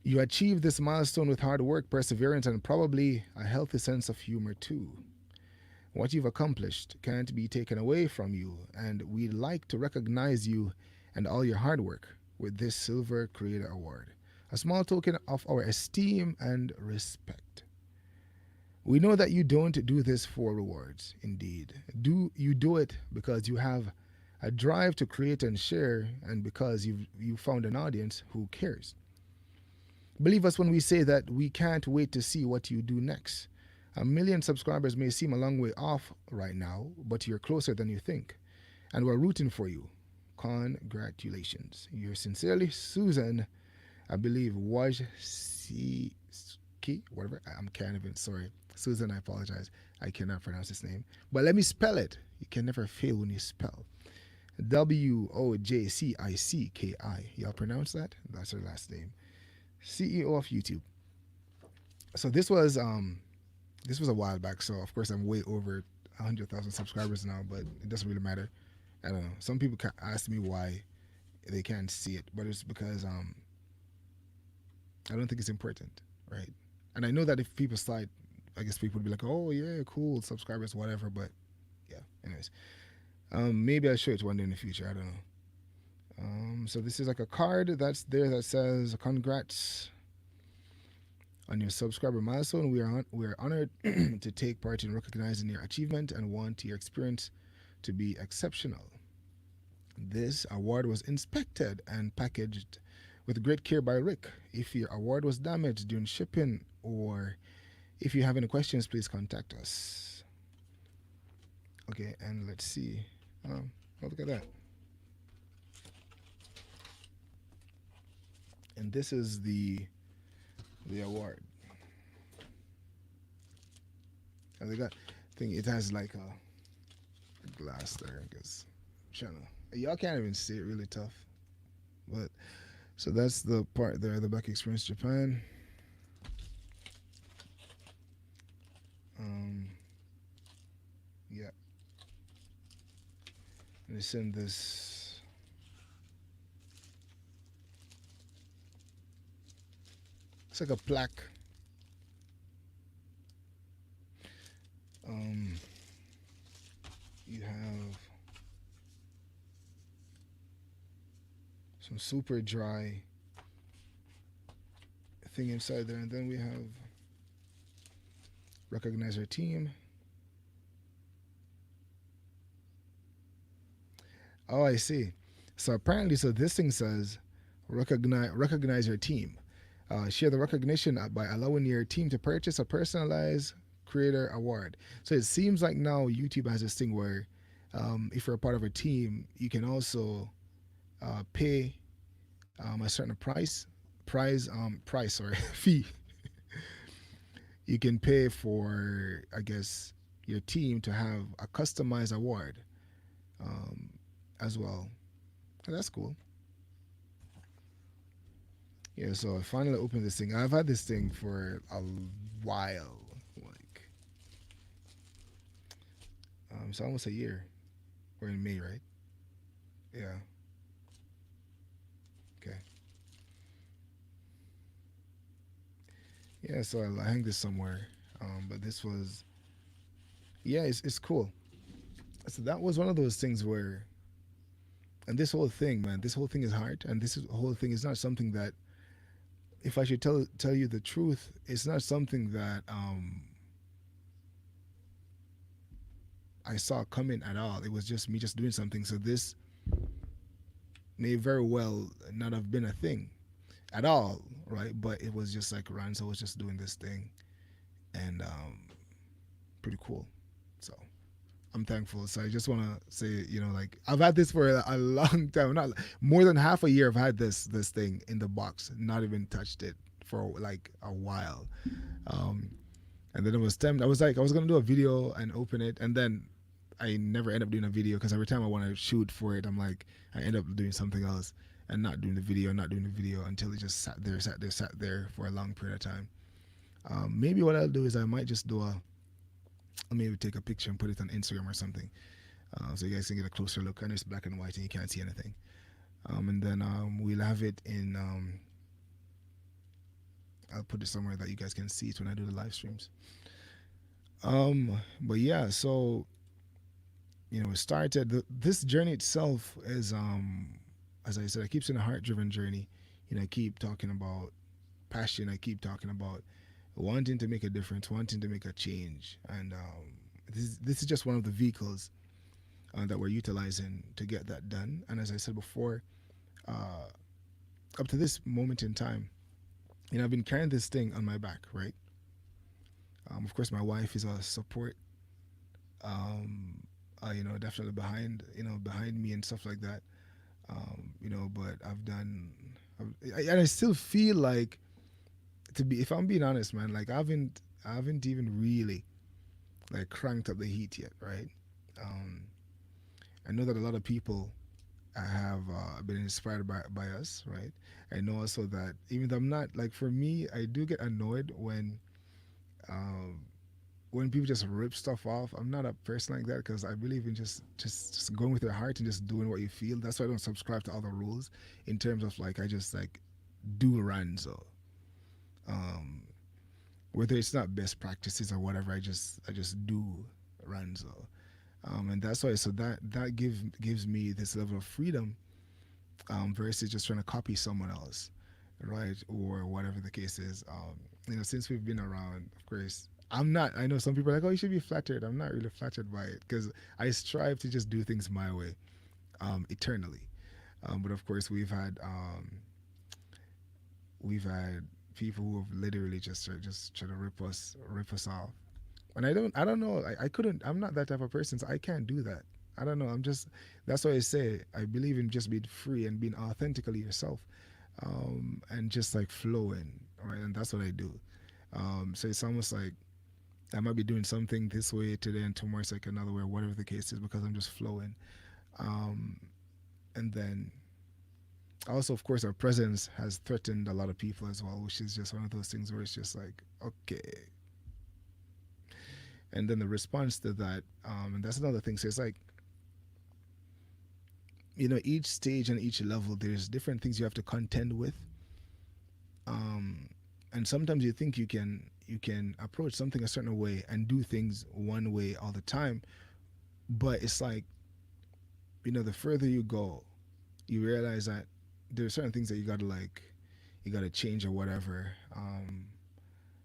You achieved this milestone with hard work, perseverance, and probably a healthy sense of humor too. What you've accomplished can't be taken away from you, and we'd like to recognize you and all your hard work with this Silver Creator Award, a small token of our esteem and respect. We know that you don't do this for rewards. Indeed, you do it because you have a drive to create and share, and because you found an audience who cares. Believe us when we say that we can't wait to see what you do next. 1 million subscribers may seem a long way off right now, but you're closer than you think, and we're rooting for you. Congratulations. Yours sincerely, Susan, I believe, Wojcicki, whatever. I'm kind of sorry. Susan, I apologize. I cannot pronounce his name. But let me spell it. You can never fail when you spell. Wojcicki. Y'all pronounce that? That's her last name. CEO of YouTube. So this was a while back. So of course I'm way over 100,000 subscribers now, but it doesn't really matter. I don't know. Some people ask me why they can't see it, but it's because I don't think it's important, right? And I know that if people slide, I guess people would be like, "Oh yeah, cool, subscribers, whatever." But yeah, anyways, maybe I'll show it one day in the future. I don't know. So this is like a card that's there that says, "Congrats on your subscriber milestone. We are honored to take part in recognizing your achievement and want your experience to be exceptional. This award was inspected and packaged with great care by Rick. If your award was damaged during shipping or if you have any questions, please contact us." Okay, and let's see. Oh, look at that. And this is the award. And they got, I think it has like a glass there, I guess. Y'all can't even see it, really tough. But so that's the part there, the Black Experience Japan. Yeah. And it's in this. It's like a plaque. You have some super dry thing inside there, and then we have recognize our team. Oh, I see. So apparently, so this thing says recognize your team. Share the recognition by allowing your team to purchase a personalized creator award. So it seems like now YouTube has this thing where if you're a part of a team, you can also pay a certain fee. You can pay for, I guess, your team to have a customized award as well. And that's cool. Yeah, so I finally opened this thing. I've had this thing for a while, like it's almost a year. We're in May, right? Yeah. Yeah, so I hang this somewhere. But this was, yeah, it's cool. So that was one of those things where, and this whole thing, man, this whole thing is hard, and whole thing is not something that, if I should tell you the truth, it's not something that I saw coming at all. It was just me just doing something. So this may very well not have been a thing at all, right? But it was just like Ranzo was just doing this thing, and pretty cool. So I'm thankful. So I just want to say, like I've had this for a long time, not more than half a year. I've had this thing in the box, not even touched it for like a while. Um, and then it was time. I was like, I was gonna do a video and open it, and then I never end up doing a video because every time I want to shoot for it, I'm like, I end up doing something else and not doing the video, not doing the video until it just sat there for a long period of time. Maybe what I'll do is I might just do a, I'll maybe take a picture and put it on Instagram or something, so you guys can get a closer look. And it's black and white and you can't see anything. And then we'll have it in. I'll put it somewhere that you guys can see it when I do the live streams. But yeah, so it started. This journey itself is, as I said, I keep saying a heart-driven journey. I keep talking about passion. I keep talking about wanting to make a difference, wanting to make a change, and this is just one of the vehicles that we're utilizing to get that done. And as I said before, uh, up to this moment in time, I've been carrying this thing on my back, right? Of course, my wife is a support, definitely behind me and stuff like that. But I've done, and I still feel like, if I'm being honest, man, like I haven't even really like cranked up the heat yet, right? Um, I know that a lot of people have been inspired by us, right? I know also that even though I'm not, like, for me, I do get annoyed um, when people just rip stuff off. I'm not a person like that because I believe in just going with your heart and just doing what you feel. That's why I don't subscribe to other rules in terms of like I just like do runs or um, whether it's not best practices or whatever. I just do runs or and that's why. So that gives me this level of freedom versus just trying to copy someone else, right? Or whatever the case is. Since we've been around, of course, I'm not. I know some people are like, oh, you should be flattered. I'm not really flattered by it because I strive to just do things my way, eternally. But of course, we've had people who have literally just try to rip us off. And I don't know. I couldn't. I'm not that type of person, so I can't do that. I don't know. I'm just. That's why I say I believe in just being free and being authentically yourself, and just like flowing, right? And that's what I do. So it's almost like I might be doing something this way today, and tomorrow it's like another way, whatever the case is, because I'm just flowing. Um, and then also, of course, our presence has threatened a lot of people as well, which is just one of those things where it's just like, okay. And then the response to that, and that's another thing. So it's like, each stage and each level, there's different things you have to contend with. Um, and sometimes you think you can approach something a certain way and do things one way all the time, but it's like, the further you go, you realize that there's certain things that you gotta change or whatever.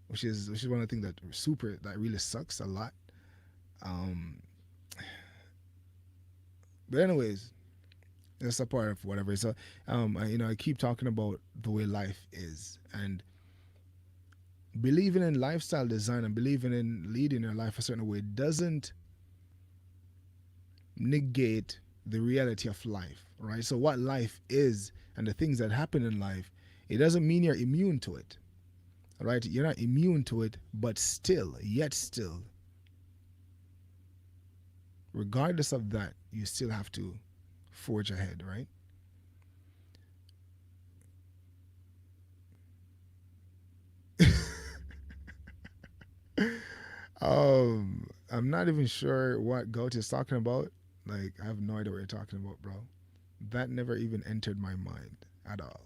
Which is one of the things that really sucks a lot. Um, but anyways, that's a part of whatever. So, I keep talking about the way life is, and believing in lifestyle design and believing in leading your life a certain way doesn't negate the reality of life, right? So what life is and the things that happen in life, it doesn't mean you're immune to it, right? You're not immune to it, but still, regardless of that, you still have to forge ahead, right? I'm not even sure what Goat is talking about. Like, I have no idea what you're talking about, bro. That never even entered my mind at all.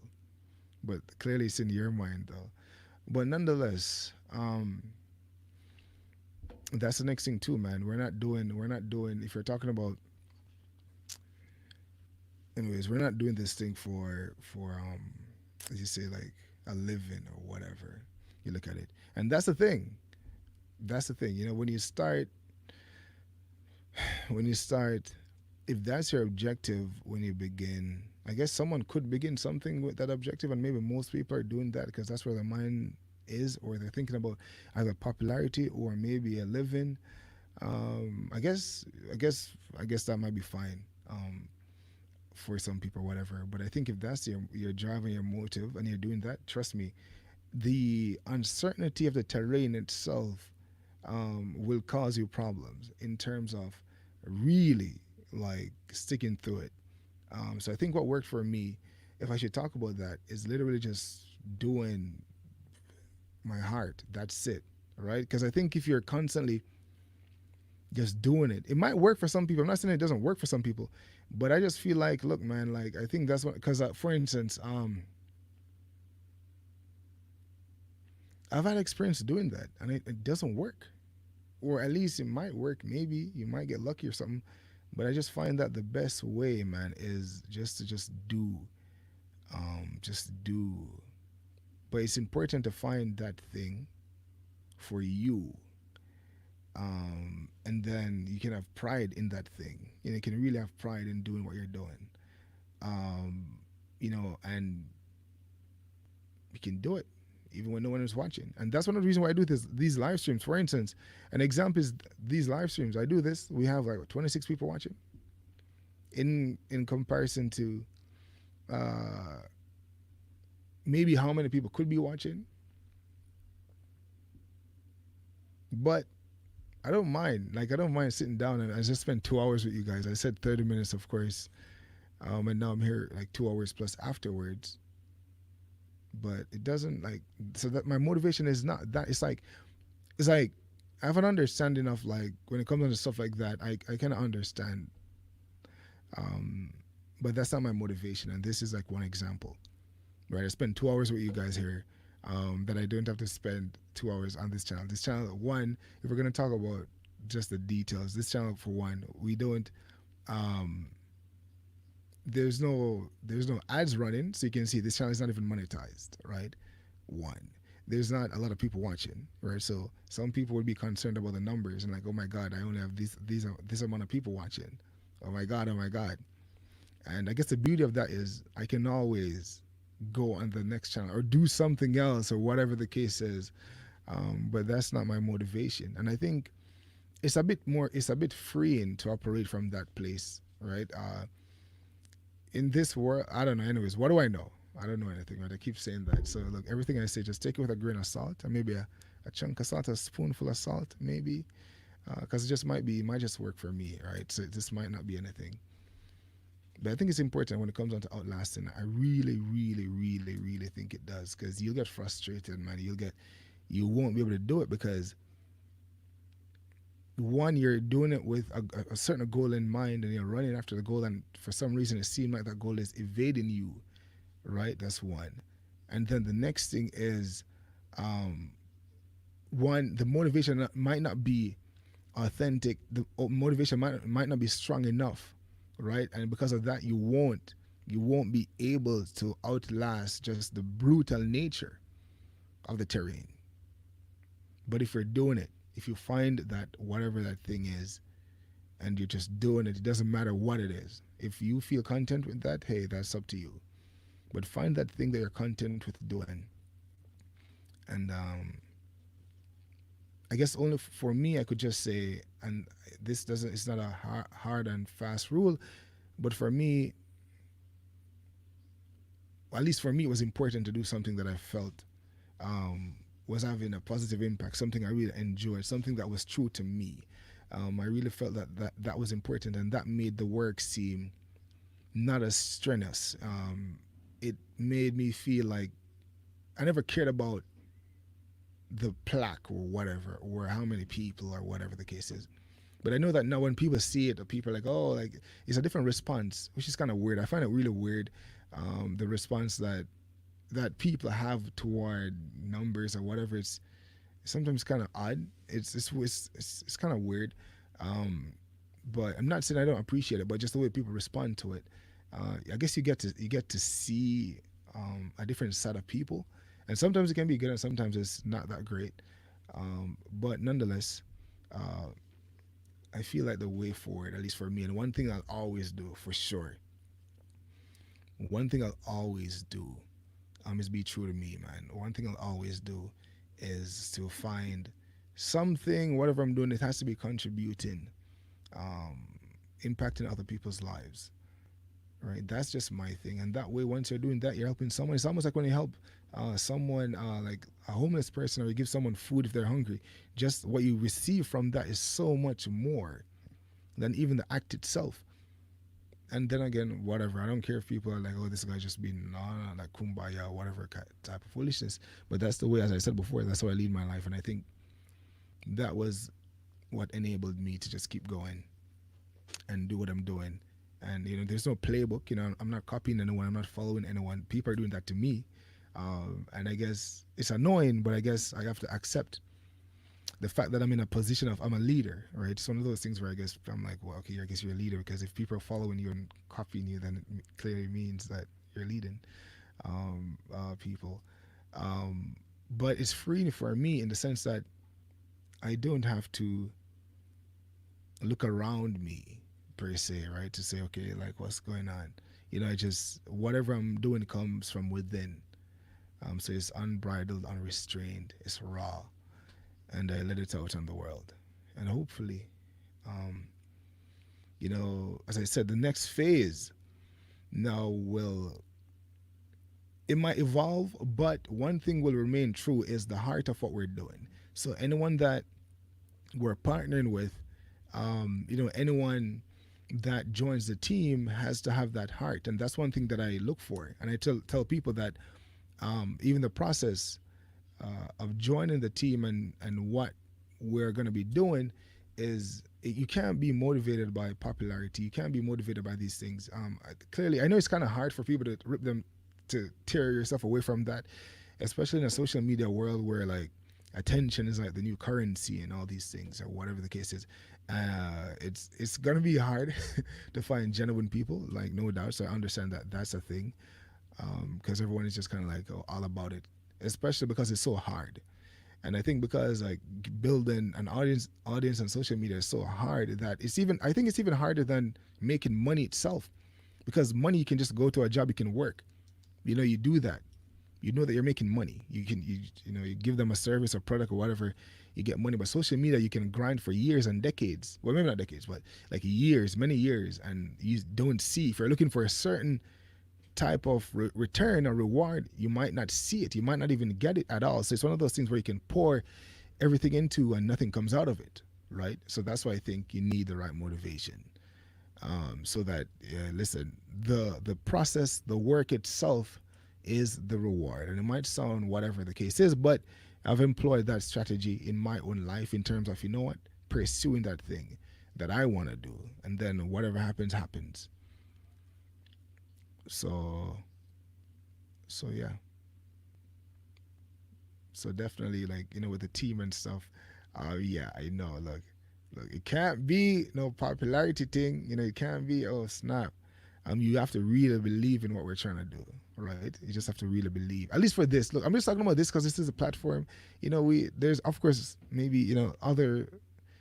But clearly, it's in your mind, though. But nonetheless, that's the next thing too, man. We're not doing if you're talking about, anyways, we're not doing this thing for as you say, like a living or whatever. You look at it. And that's the thing. That's the thing. When you start if that's your objective when you begin, I guess someone could begin something with that objective, and maybe most people are doing that because that's where their mind is, or they're thinking about either popularity or maybe a living. I guess that might be fine for some people, or whatever. But I think if that's your drive and your motive, and you're doing that, trust me, the uncertainty of the terrain itself will cause you problems in terms of really like sticking through it. So I think what worked for me, if I should talk about that, is literally just doing my heart. That's it, right? Because I think if you're constantly just doing it, it might work for some people. I'm not saying it doesn't work for some people, but I just feel like, look, man, like I think that's what. Because for instance, I've had experience doing that, and it doesn't work, or at least it might work. Maybe you might get lucky or something, but I just find that the best way, man, is just to just do. But it's important to find that thing for you, and then you can have pride in that thing. You can really have pride in doing what you're doing. Um, and you can do it even when no one is watching. And that's one of the reasons why I do these live streams. For instance, an example is these live streams. I do this. We have like 26 people watching. In comparison to uh, maybe how many people could be watching, but I don't mind. Like I don't mind sitting down and I just spent 2 hours with you guys. I said 30 minutes, of course, and now I'm here like 2 hours plus afterwards. But it doesn't like so that my motivation is not that. It's like I have an understanding of like when it comes to stuff like that. I kind of understand, um, but that's not my motivation. And this is like one example, right? I spend 2 hours with you guys here. That I don't have to spend 2 hours on this channel. This channel, one, if we're gonna talk about just the details, this channel for one, we don't. Um, there's no ads running, so you can see this channel is not even monetized, right? One, there's not a lot of people watching, right? So some people would be concerned about the numbers and like, oh my god, I only have this amount of people watching. Oh my god. And I guess the beauty of that is I can always go on the next channel or do something else or whatever the case is. But that's not my motivation. And I think it's a bit freeing to operate from that place, right? In this world, I don't know. Anyways, what do I know? I don't know anything, right? I keep saying that. So look, everything I say, just take it with a grain of salt, and maybe a chunk of salt, a spoonful of salt, maybe, because it might just work for me, right? So this might not be anything. But I think it's important when it comes down to outlasting. I really, really, really, really think it does, because you'll get frustrated, man. You won't be able to do it because one, you're doing it with a certain goal in mind, and you're running after the goal, and for some reason it seems like that goal is evading you, right? That's one. And then the next thing is, um, one, the motivation might not be authentic. The motivation might not be strong enough, right? And because of that, you won't be able to outlast just the brutal nature of the terrain. But if you're doing it, if you find that whatever that thing is, and you're just doing it, it doesn't matter what it is. If you feel content with that, hey, that's up to you. But find that thing that you're content with doing. And I guess only for me, I could just say, and this doesn't, it's not a hard and fast rule, but for me, at least for me, it was important to do something that I felt um, was having a positive impact, something I really enjoyed, something that was true to me. I really felt that was important, and that made the work seem not as strenuous. It made me feel like I never cared about the plaque or whatever, or how many people or whatever the case is. But I know that now when people see it, people are like, oh, like it's a different response, which is kind of weird. I find it really weird, the response that that people have toward numbers or whatever, it's sometimes kind of odd. It's kind of weird. Um, but I'm not saying I don't appreciate it, but just the way people respond to it. I guess you get to see a different set of people, and sometimes it can be good, and sometimes it's not that great. But nonetheless, uh, I feel like the way forward, at least for me, and one thing I'll always do for sure, one thing I'll always do is be true to me, man. One thing I'll always do is to find something, whatever I'm doing, it has to be contributing, um, impacting other people's lives. Right? That's just my thing. And that way, once you're doing that, you're helping someone. It's almost like when you help someone, like a homeless person, or you give someone food if they're hungry. Just what you receive from that is so much more than even the act itself. And then again, whatever. I don't care if people are like, oh, this guy just being like kumbaya or whatever type of foolishness. But that's the way, as I said before, that's how I lead my life. And I think that was what enabled me to just keep going and do what I'm doing. And there's no playbook. I'm not copying anyone. I'm not following anyone. People are doing that to me, and I guess it's annoying, but I guess I have to accept the fact that I'm in a position of I'm a leader, right? It's one of those things where I guess I'm like, well, okay, I guess you're a leader because if people are following you and copying you, then it clearly means that you're leading people. Um, but it's freeing for me in the sense that I don't have to look around me per se, right? To say, okay, like what's going on? I just whatever I'm doing comes from within. So it's unbridled, unrestrained, it's raw, and I let it out on the world. And hopefully, um, as I said, the next phase now will it might evolve, but one thing will remain true is the heart of what we're doing. So anyone that we're partnering with, anyone that joins the team has to have that heart, and that's one thing that I look for. And I tell people that even the process of joining the team and what we're going to be doing is you can't be motivated by popularity. You can't be motivated by these things. Clearly, I know it's kind of hard for people to rip them to tear yourself away from that, especially in a social media world where like attention is like the new currency and all these things or whatever the case is. It's gonna be hard to find genuine people, like no doubt. So I understand that that's a thing because everyone is just kind of like all about it, especially because it's so hard. And I think because like building an audience on social media is so hard that I think it's even harder than making money itself, because money you can just go to a job, you can work, you do that, you know that you're making money, you give them a service or product or whatever, you get money. But social media, you can grind for years and decades, well maybe not decades, but like years, many years, and you don't see, if you're looking for a certain type of return or reward, you might not see it, you might not even get it at all. So it's one of those things where you can pour everything into and nothing comes out of it, right? So that's why I think you need the right motivation, so that listen, the process, the work itself is the reward. And it might sound whatever the case is, but I've employed that strategy in my own life in terms of, what, pursuing that thing that I want to do, and then whatever happens happens. So so yeah, so definitely, like, with the team and stuff. Yeah, I know. Look, it can't be no popularity thing. It can't be, oh snap. You have to really believe in what we're trying to do, right? You just have to really believe. At least for this. Look, I'm just talking about this because this is a platform. There's of course maybe other,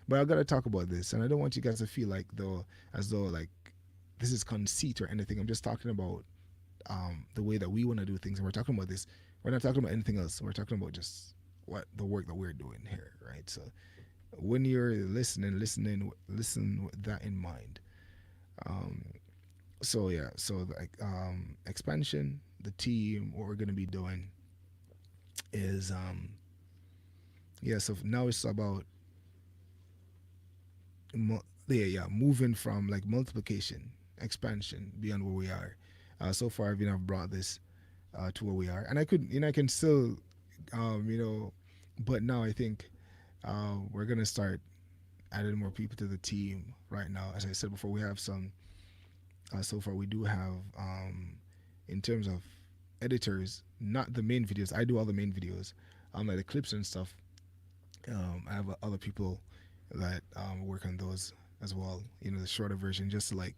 but I gotta talk about this, and I don't want you guys to feel like as though like this is conceit or anything. I'm just talking about the way that we want to do things, and we're talking about this. We're not talking about anything else. We're talking about just what the work that we're doing here, right? So when you're listen with that in mind. Um, so yeah, so like expansion, the team, what we're gonna be doing is yeah. So now it's about yeah, moving from like multiplication, expansion beyond where we are. So far, I've brought this to where we are, and I can still, you know, but now I think we're gonna start adding more people to the team. Right now, as I said before, we have some. So far, we do have, in terms of editors, not the main videos. I do all the main videos, like the clips and stuff. I have other people that work on those as well. You know, the shorter version, just to like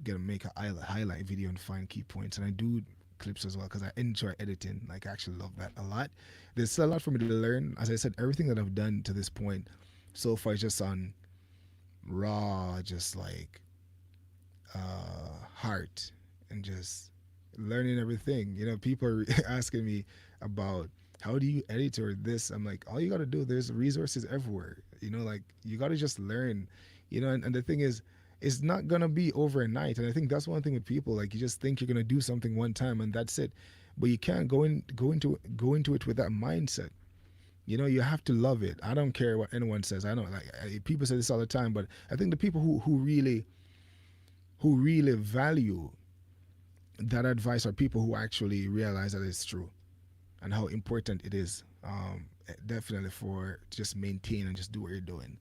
make a highlight video and find key points. And I do clips as well because I enjoy editing. Like I actually love that a lot. There's still a lot for me to learn. As I said, everything that I've done to this point so far is just on raw, just like heart and just learning everything. You know, people are asking me about how do you edit or this. I'm like, all you got to do, there's resources everywhere. You know, like you got to just learn, you know, and the thing is, it's not going to be overnight. And I think that's one thing with people. Like you just think you're going to do something one time and that's it. But you can't go into it with that mindset. You know, you have to love it. I don't care what anyone says. I know, like people say this all the time, but I think the people who really value that advice are people who actually realize that it's true and how important it is. Definitely for just maintain and just do what you're doing.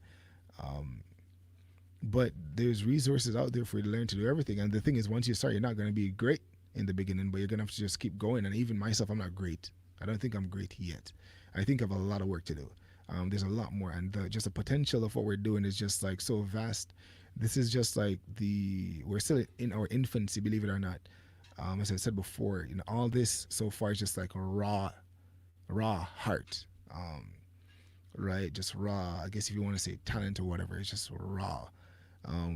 Um, but there's resources out there for you to learn to do everything. And the thing is, once you start, you're not going to be great in the beginning, but you're going to have to just keep going. And even myself, I'm not great. I don't think I'm great yet. I think I have a lot of work to do. There's a lot more, and just the potential of what we're doing is just like so vast. This is just like we're still in our infancy, believe it or not. As I said before, you know, all this so far is just like a raw heart, right? Just raw. I guess if you want to say talent or whatever, it's just raw.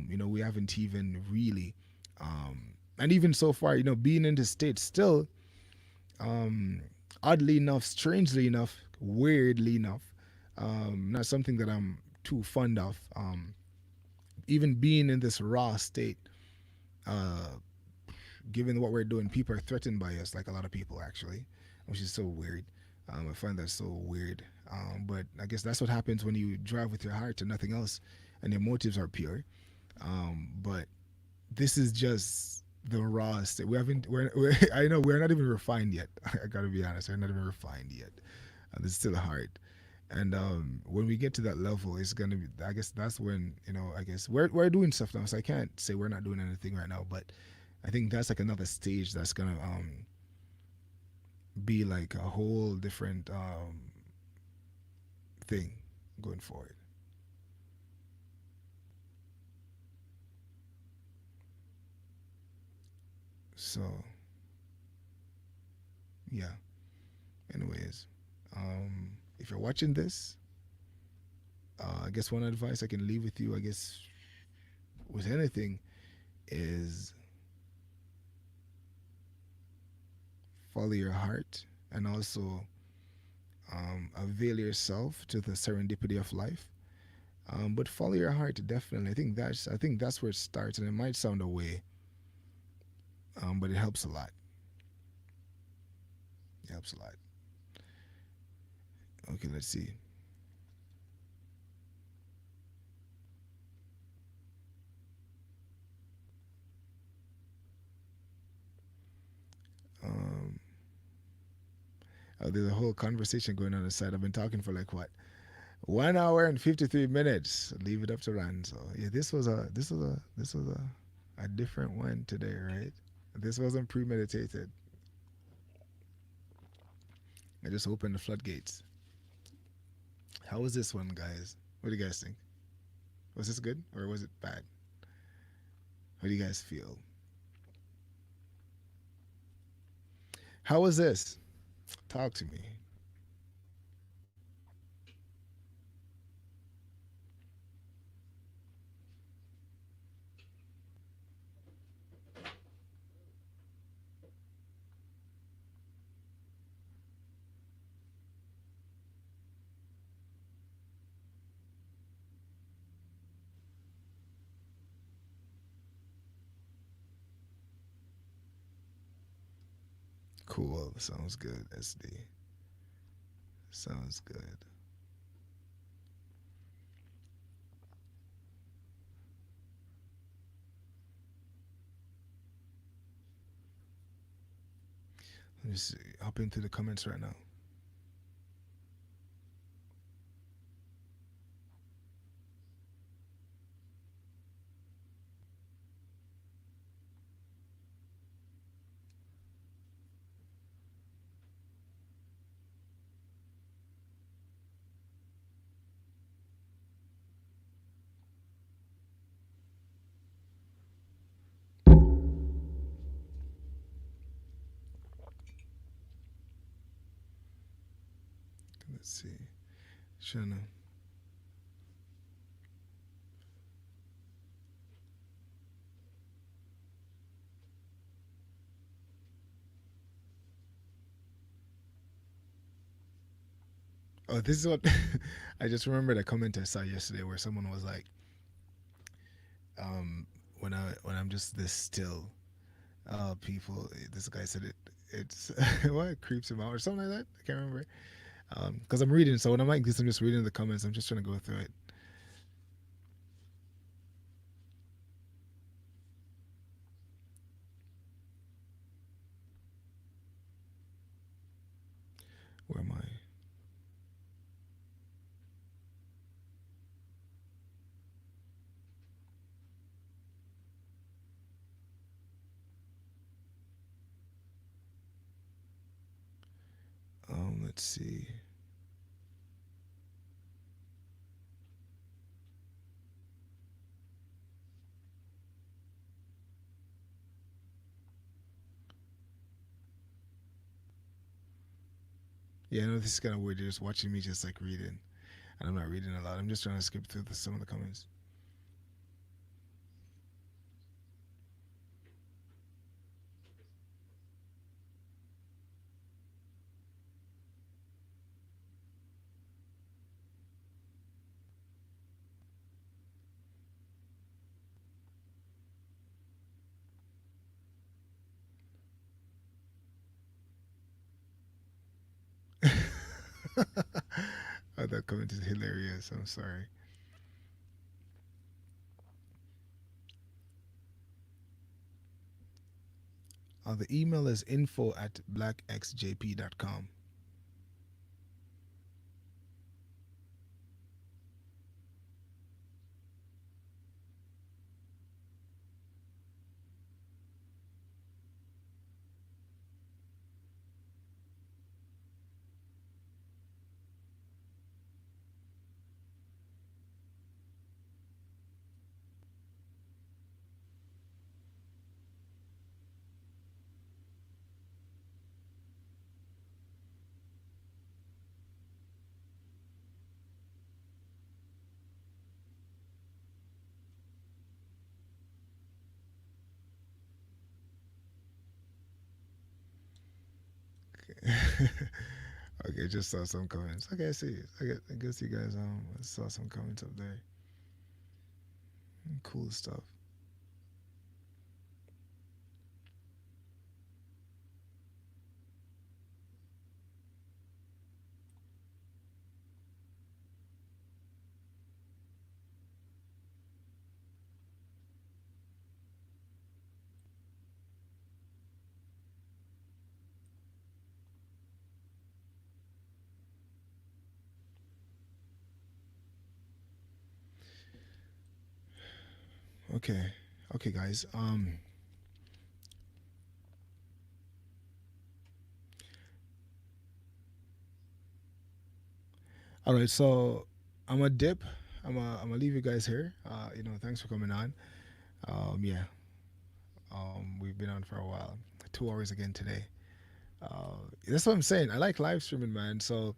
You know, we haven't even really, and even so far, you know, being in the States still, um, oddly enough, strangely enough, weirdly enough, not something that I'm too fond of. Even being in this raw state, uh, given what we're doing, people are threatened by us, like a lot of people actually, which is so weird. I find that so weird. But I guess that's what happens when you drive with your heart and nothing else, and your motives are pure. But this is just the rawest. We haven't. I know we're not even refined yet. I gotta be honest. We're not even refined yet. This is still hard. And when we get to that level, it's gonna be. I guess that's when you know. I guess we're doing stuff now, so I can't say we're not doing anything right now. But I think that's like another stage that's gonna be like a whole different thing going forward. So yeah. Anyways, if you're watching this, I guess one advice I can leave with you, I guess, with anything, is follow your heart and also avail yourself to the serendipity of life. But follow your heart definitely. I think that's where it starts, and it might sound away, but it helps a lot. It helps a lot. Okay, let's see. Um, there's a whole conversation going on the side. I've been talking for like what 1 hour and 53 minutes. Leave it up to Rand. So yeah, this was a different one today, right? This wasn't premeditated. I just opened the floodgates. How was this one, guys? What do you guys think? Was this good or was it bad? What do you guys feel? How was this? Talk to me. Cool. Sounds good, SD. Sounds good. Let me see. Hop into the comments right now. Let's see. Trying to. Oh, this is what I just remembered a comment I saw yesterday where someone was like, um, when I'm just this still, people. This guy said it's what creeps him out or something like that. I can't remember. Because I'm reading, so when I'm like this, I'm just reading the comments. I'm just trying to go through it. Where am I? Let's see. Yeah, I know this is kind of weird. You're just watching me just like reading, and I'm not reading a lot. I'm just trying to skip through some of the comments. Oh, that comment is hilarious. I'm sorry. The email is info@blackxjp.com. Okay, just saw some comments. Okay, I see. I guess you guys saw some comments up there. Cool stuff. Okay, okay, guys. All right. So I'm a dip. I'm gonna leave you guys here. Thanks for coming on. Yeah. We've been on for a while. 2 hours again today. That's what I'm saying. I like live streaming, man. So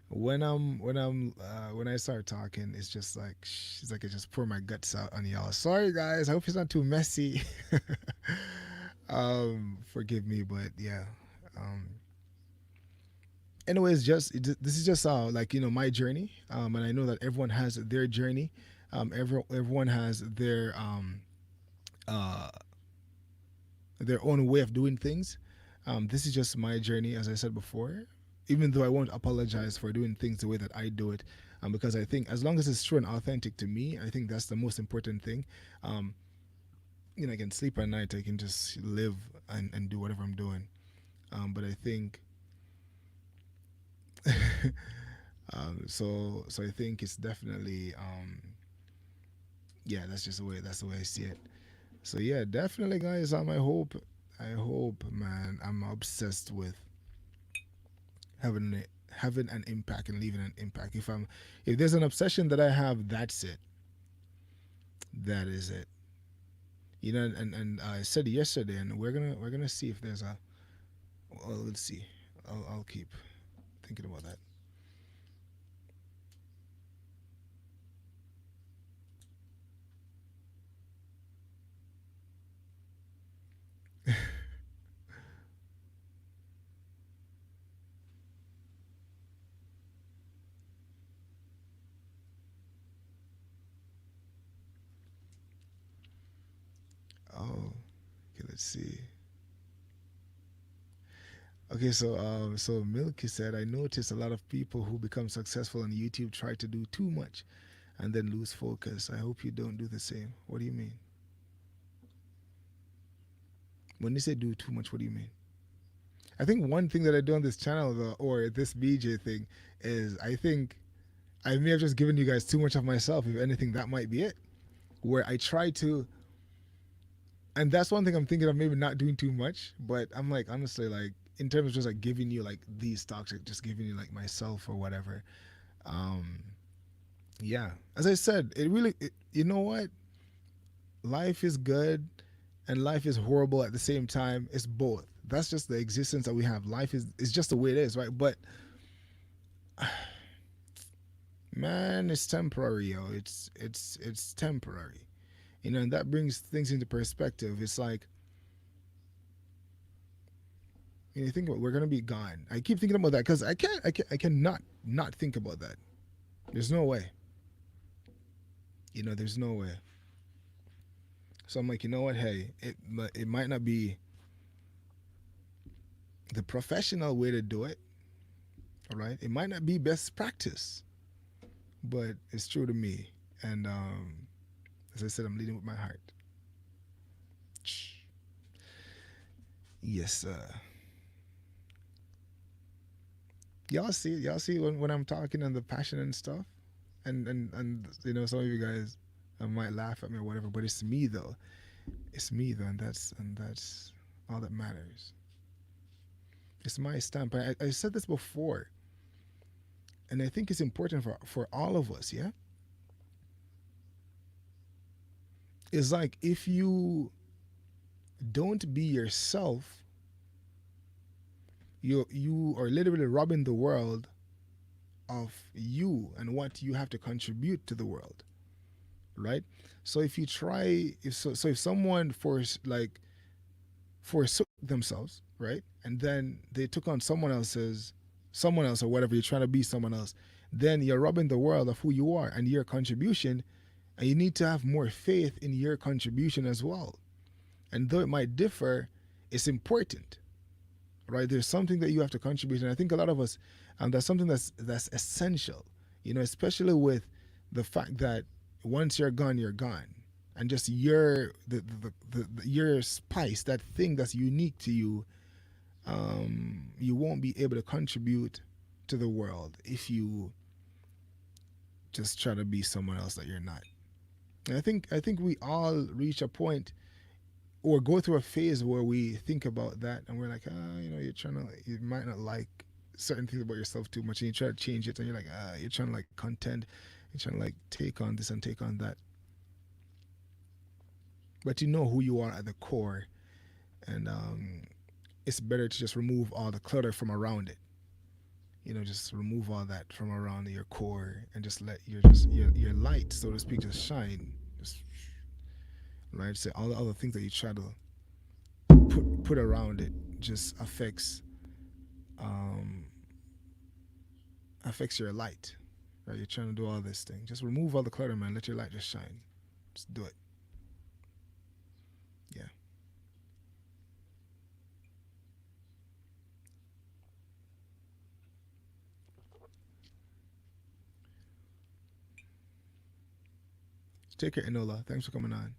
when I start talking, it's like I just pour my guts out on y'all. Sorry, guys. I hope it's not too messy. Forgive me, but yeah. Um, anyways, this is just like my journey. And I know that everyone has their journey. Everyone has uh their own way of doing things. This is just my journey, as I said before. Even though I won't apologize for doing things the way that I do it, because I think as long as it's true and authentic to me, I think that's the most important thing. Um, I can sleep at night. I can just live and do whatever I'm doing. But I think, so I think it's definitely, yeah. That's the way I see it. So yeah, definitely, guys. I hope, man. I'm obsessed with having having an impact and leaving an impact. If there's an obsession that I have, that's it. That is it. And I said yesterday, and we're gonna see if there's a. Well, let's see. I'll keep thinking about that. Oh, okay, let's see. Okay, so Milky said, I notice a lot of people who become successful on YouTube try to do too much and then lose focus. I hope you don't do the same. What do you mean? When you say do too much, what do you mean? I think one thing that I do on this channel though, or this BJ thing, is I think I may have just given you guys too much of myself. If anything, that might be it. Where I try to, and that's one thing I'm thinking of maybe not doing too much. But I'm like honestly, like in terms of just like giving you like these talks, like just giving you like myself or whatever. Um, yeah, as I said, you know what? Life is good and life is horrible at the same time. It's both. That's just the existence that we have. Life is just the way it is, right? But man, it's temporary, yo. It's temporary, and that brings things into perspective. It's like you think about we're gonna be gone. I keep thinking about that because I cannot not think about that. There's no way, there's no way. So I'm like, you know what? Hey, it might not be the professional way to do it, all right? It might not be best practice, but it's true to me. And as I said, I'm leading with my heart. Yes, y'all see when I'm talking and the passion and stuff, and some of you guys might laugh at me or whatever, but it's me though. It's me though, and that's all that matters. It's my stamp. I said this before, and I think it's important for all of us. Yeah, it's like if you don't be yourself, you are literally robbing the world of you and what you have to contribute to the world, right? So if you try, if someone forsook themselves, right, and then they took on someone else or whatever, you're trying to be someone else, then you're robbing the world of who you are and your contribution, and you need to have more faith in your contribution as well. And though it might differ, it's important, right? There's something that you have to contribute, and I think a lot of us, that's something that's essential, especially with the fact that once you're gone, and just your spice, that thing that's unique to you, you won't be able to contribute to the world if you just try to be someone else that you're not. And I think we all reach a point or go through a phase where we think about that and we're like, you might not like certain things about yourself too much, and you try to change it, and you're like, you're trying to like contend, you're trying to like take on this and take on that, but you know who you are at the core, and it's better to just remove all the clutter from around it. Just remove all that from around your core and just let your light, so to speak, just shine. Just right. So all the other things that you try to put around it just um affects your light. Right? You're trying to do all this thing. Just remove all the clutter, man. Let your light just shine. Just do it. Yeah. Take care, Enola. Thanks for coming on.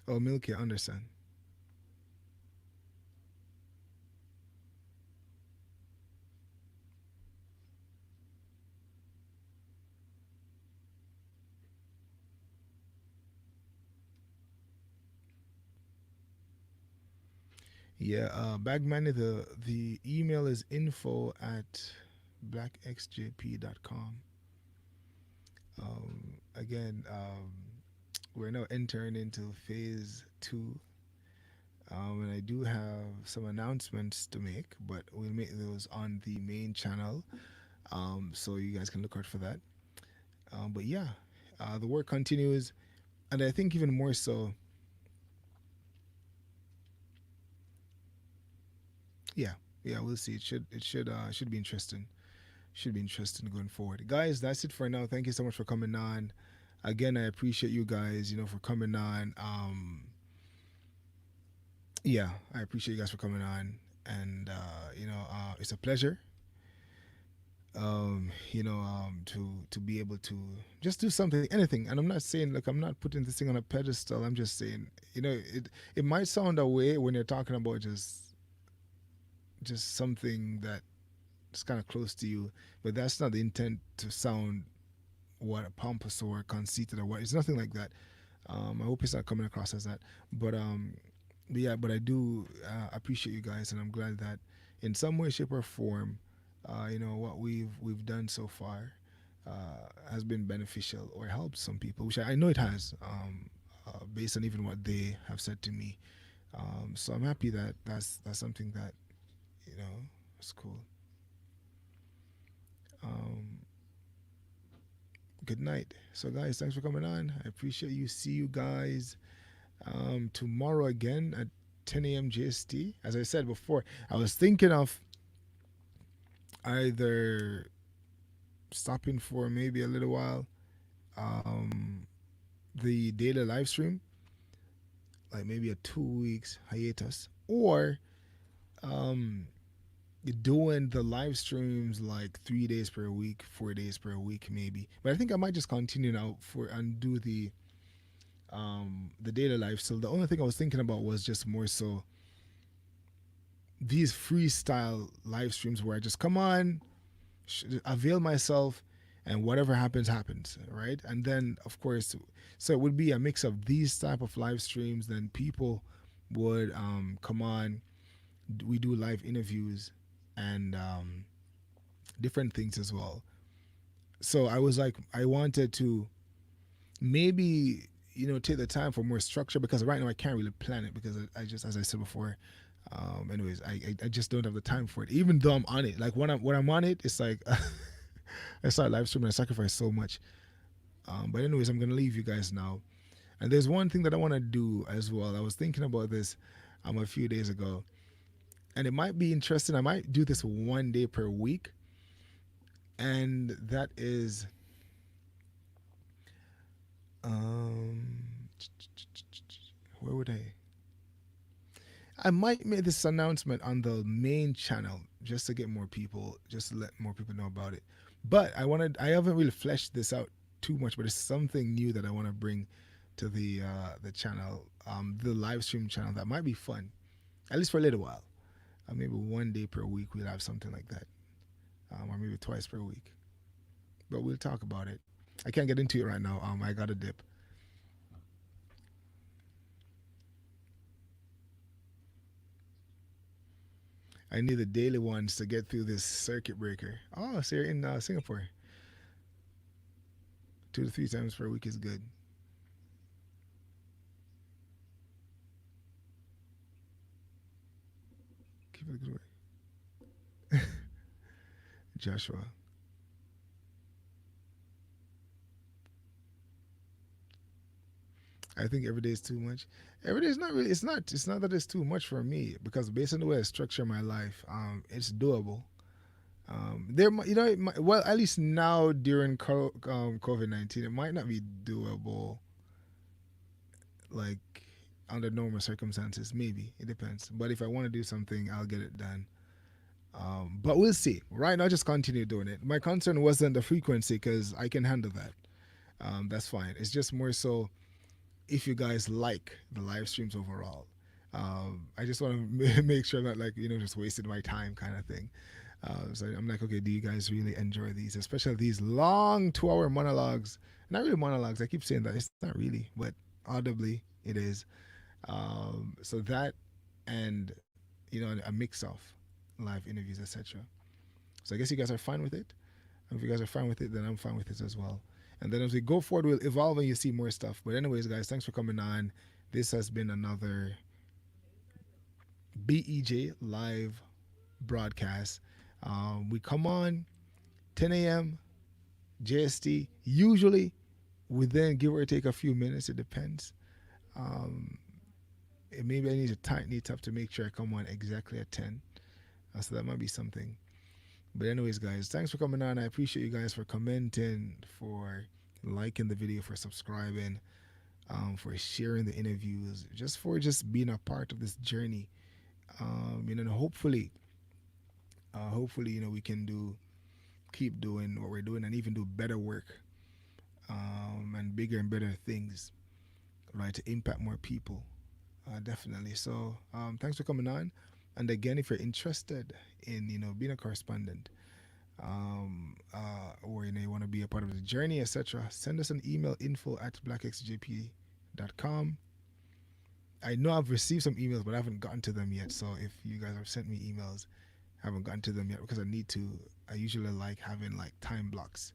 Oh, Milky, I understand. Yeah, Bagman, the email is info@blackxjp.com. Again, we're now entering into phase two. And I do have some announcements to make, but we'll make those on the main channel. So you guys can look out for that. But yeah, the work continues, and I think even more so, yeah, yeah, we'll see. It should be interesting. Should be interesting going forward, guys. That's it for now. Thank you so much for coming on. Again, I appreciate you guys, for coming on. Yeah, I appreciate you guys for coming on, and it's a pleasure. To be able to just do something, anything. And I'm not saying, like, I'm not putting this thing on a pedestal. I'm just saying, it might sound a way when you're talking about just something that's kind of close to you, but that's not the intent to sound what pompous or conceited or what. It's nothing like that. I hope it's not coming across as that. But yeah, but I do appreciate you guys, and I'm glad that in some way, shape, or form, what we've done so far has been beneficial or helped some people, which I know it has, based on even what they have said to me. So I'm happy that that's something that you know it's cool. Um, Good night. So guys, thanks for coming on. I appreciate you. See you guys tomorrow again at 10 a.m. GST. As I said before, I was thinking of either stopping for maybe a little while, um, the daily live stream, like maybe a 2 weeks hiatus, or um, doing the live streams like 3 days per week, 4 days per week, maybe. But I think I might just continue now for and do the daily life. So the only thing I was thinking about was just more so these freestyle live streams where I just come on, avail myself, and whatever happens happens, right? And then of course, so it would be a mix of these type of live streams. Then people would come on. We do live interviews and different things as well. So I was like, I wanted to maybe take the time for more structure, because right now I can't really plan it because I just, as I said before, anyways, I just don't have the time for it, even though I'm on it. Like when I'm on it, it's like I start live streaming, I sacrifice so much. But anyways, I'm gonna leave you guys now. And there's one thing that I want to do as well. I was thinking about this a few days ago, and it might be interesting. I might do this 1 day per week, and that is um where would I might make this announcement on the main channel just to get more people, just to let more people know about it. But I haven't really fleshed this out too much, but it's something new that I want to bring to the channel, the live stream channel, that might be fun, at least for a little while. Maybe 1 day per week we'll have something like that, or maybe twice per week. But we'll talk about it. I can't get into it right now. I got a dip. I need the daily ones to get through this circuit breaker. Oh, so you're in Singapore. 2 to 3 times per week is good. Keep it a good way. Joshua. I think every day is too much. Every day is not really. It's not. It's not that it's too much for me, because based on the way I structure my life, it's doable. Well, at least now during COVID-19, it might not be doable, like under normal circumstances. Maybe it depends. But if I want to do something, I'll get it done. But we'll see. Right now, just continue doing it. My concern wasn't the frequency, because I can handle that. That's fine. It's just more so if you guys like the live streams overall. I just want to make sure that, like, just wasted my time kind of thing. So I'm like, okay, do you guys really enjoy these, especially these long 2-hour monologues? Not really monologues. I keep saying that it's not really, but audibly it is. So that, and a mix of live interviews, etc. So I guess you guys are fine with it. And if you guys are fine with it, then I'm fine with it as well. And then as we go forward, we'll evolve and you see more stuff. But anyways, guys, thanks for coming on. This has been another BEJ live broadcast. We come on 10 a.m. JST. Usually within give or take a few minutes, it depends. Um, Maybe I need to tighten it up to make sure I come on exactly at 10. So that might be something. But anyways, guys, thanks for coming on. I appreciate you guys for commenting, for liking the video, for subscribing, for sharing the interviews, just for just being a part of this journey. And hopefully, we can keep doing what we're doing and even do better work, and bigger and better things, right, to impact more people. Definitely. So, thanks for coming on. And again, if you're interested in being a correspondent, or you want to be a part of the journey, etc., send us an email, info@blackxjp.com. I know I've received some emails, but I haven't gotten to them yet. So if you guys have sent me emails, I haven't gotten to them yet because I need to. I usually like having like time blocks,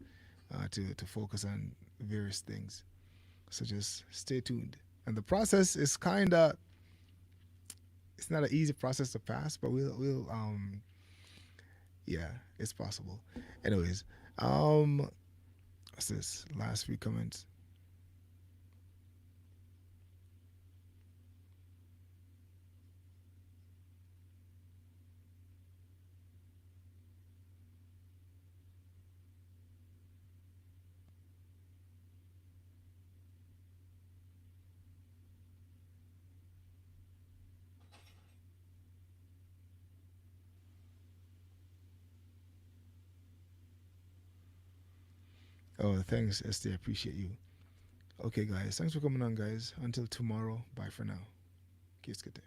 to focus on various things. So just stay tuned. And the process is kind of, it's not an easy process to pass, but we'll yeah, it's possible. Anyways, what's this? Last few comments. Oh, thanks, Esty. I appreciate you. Okay, guys. Thanks for coming on, guys. Until tomorrow. Bye for now. Kiss good day.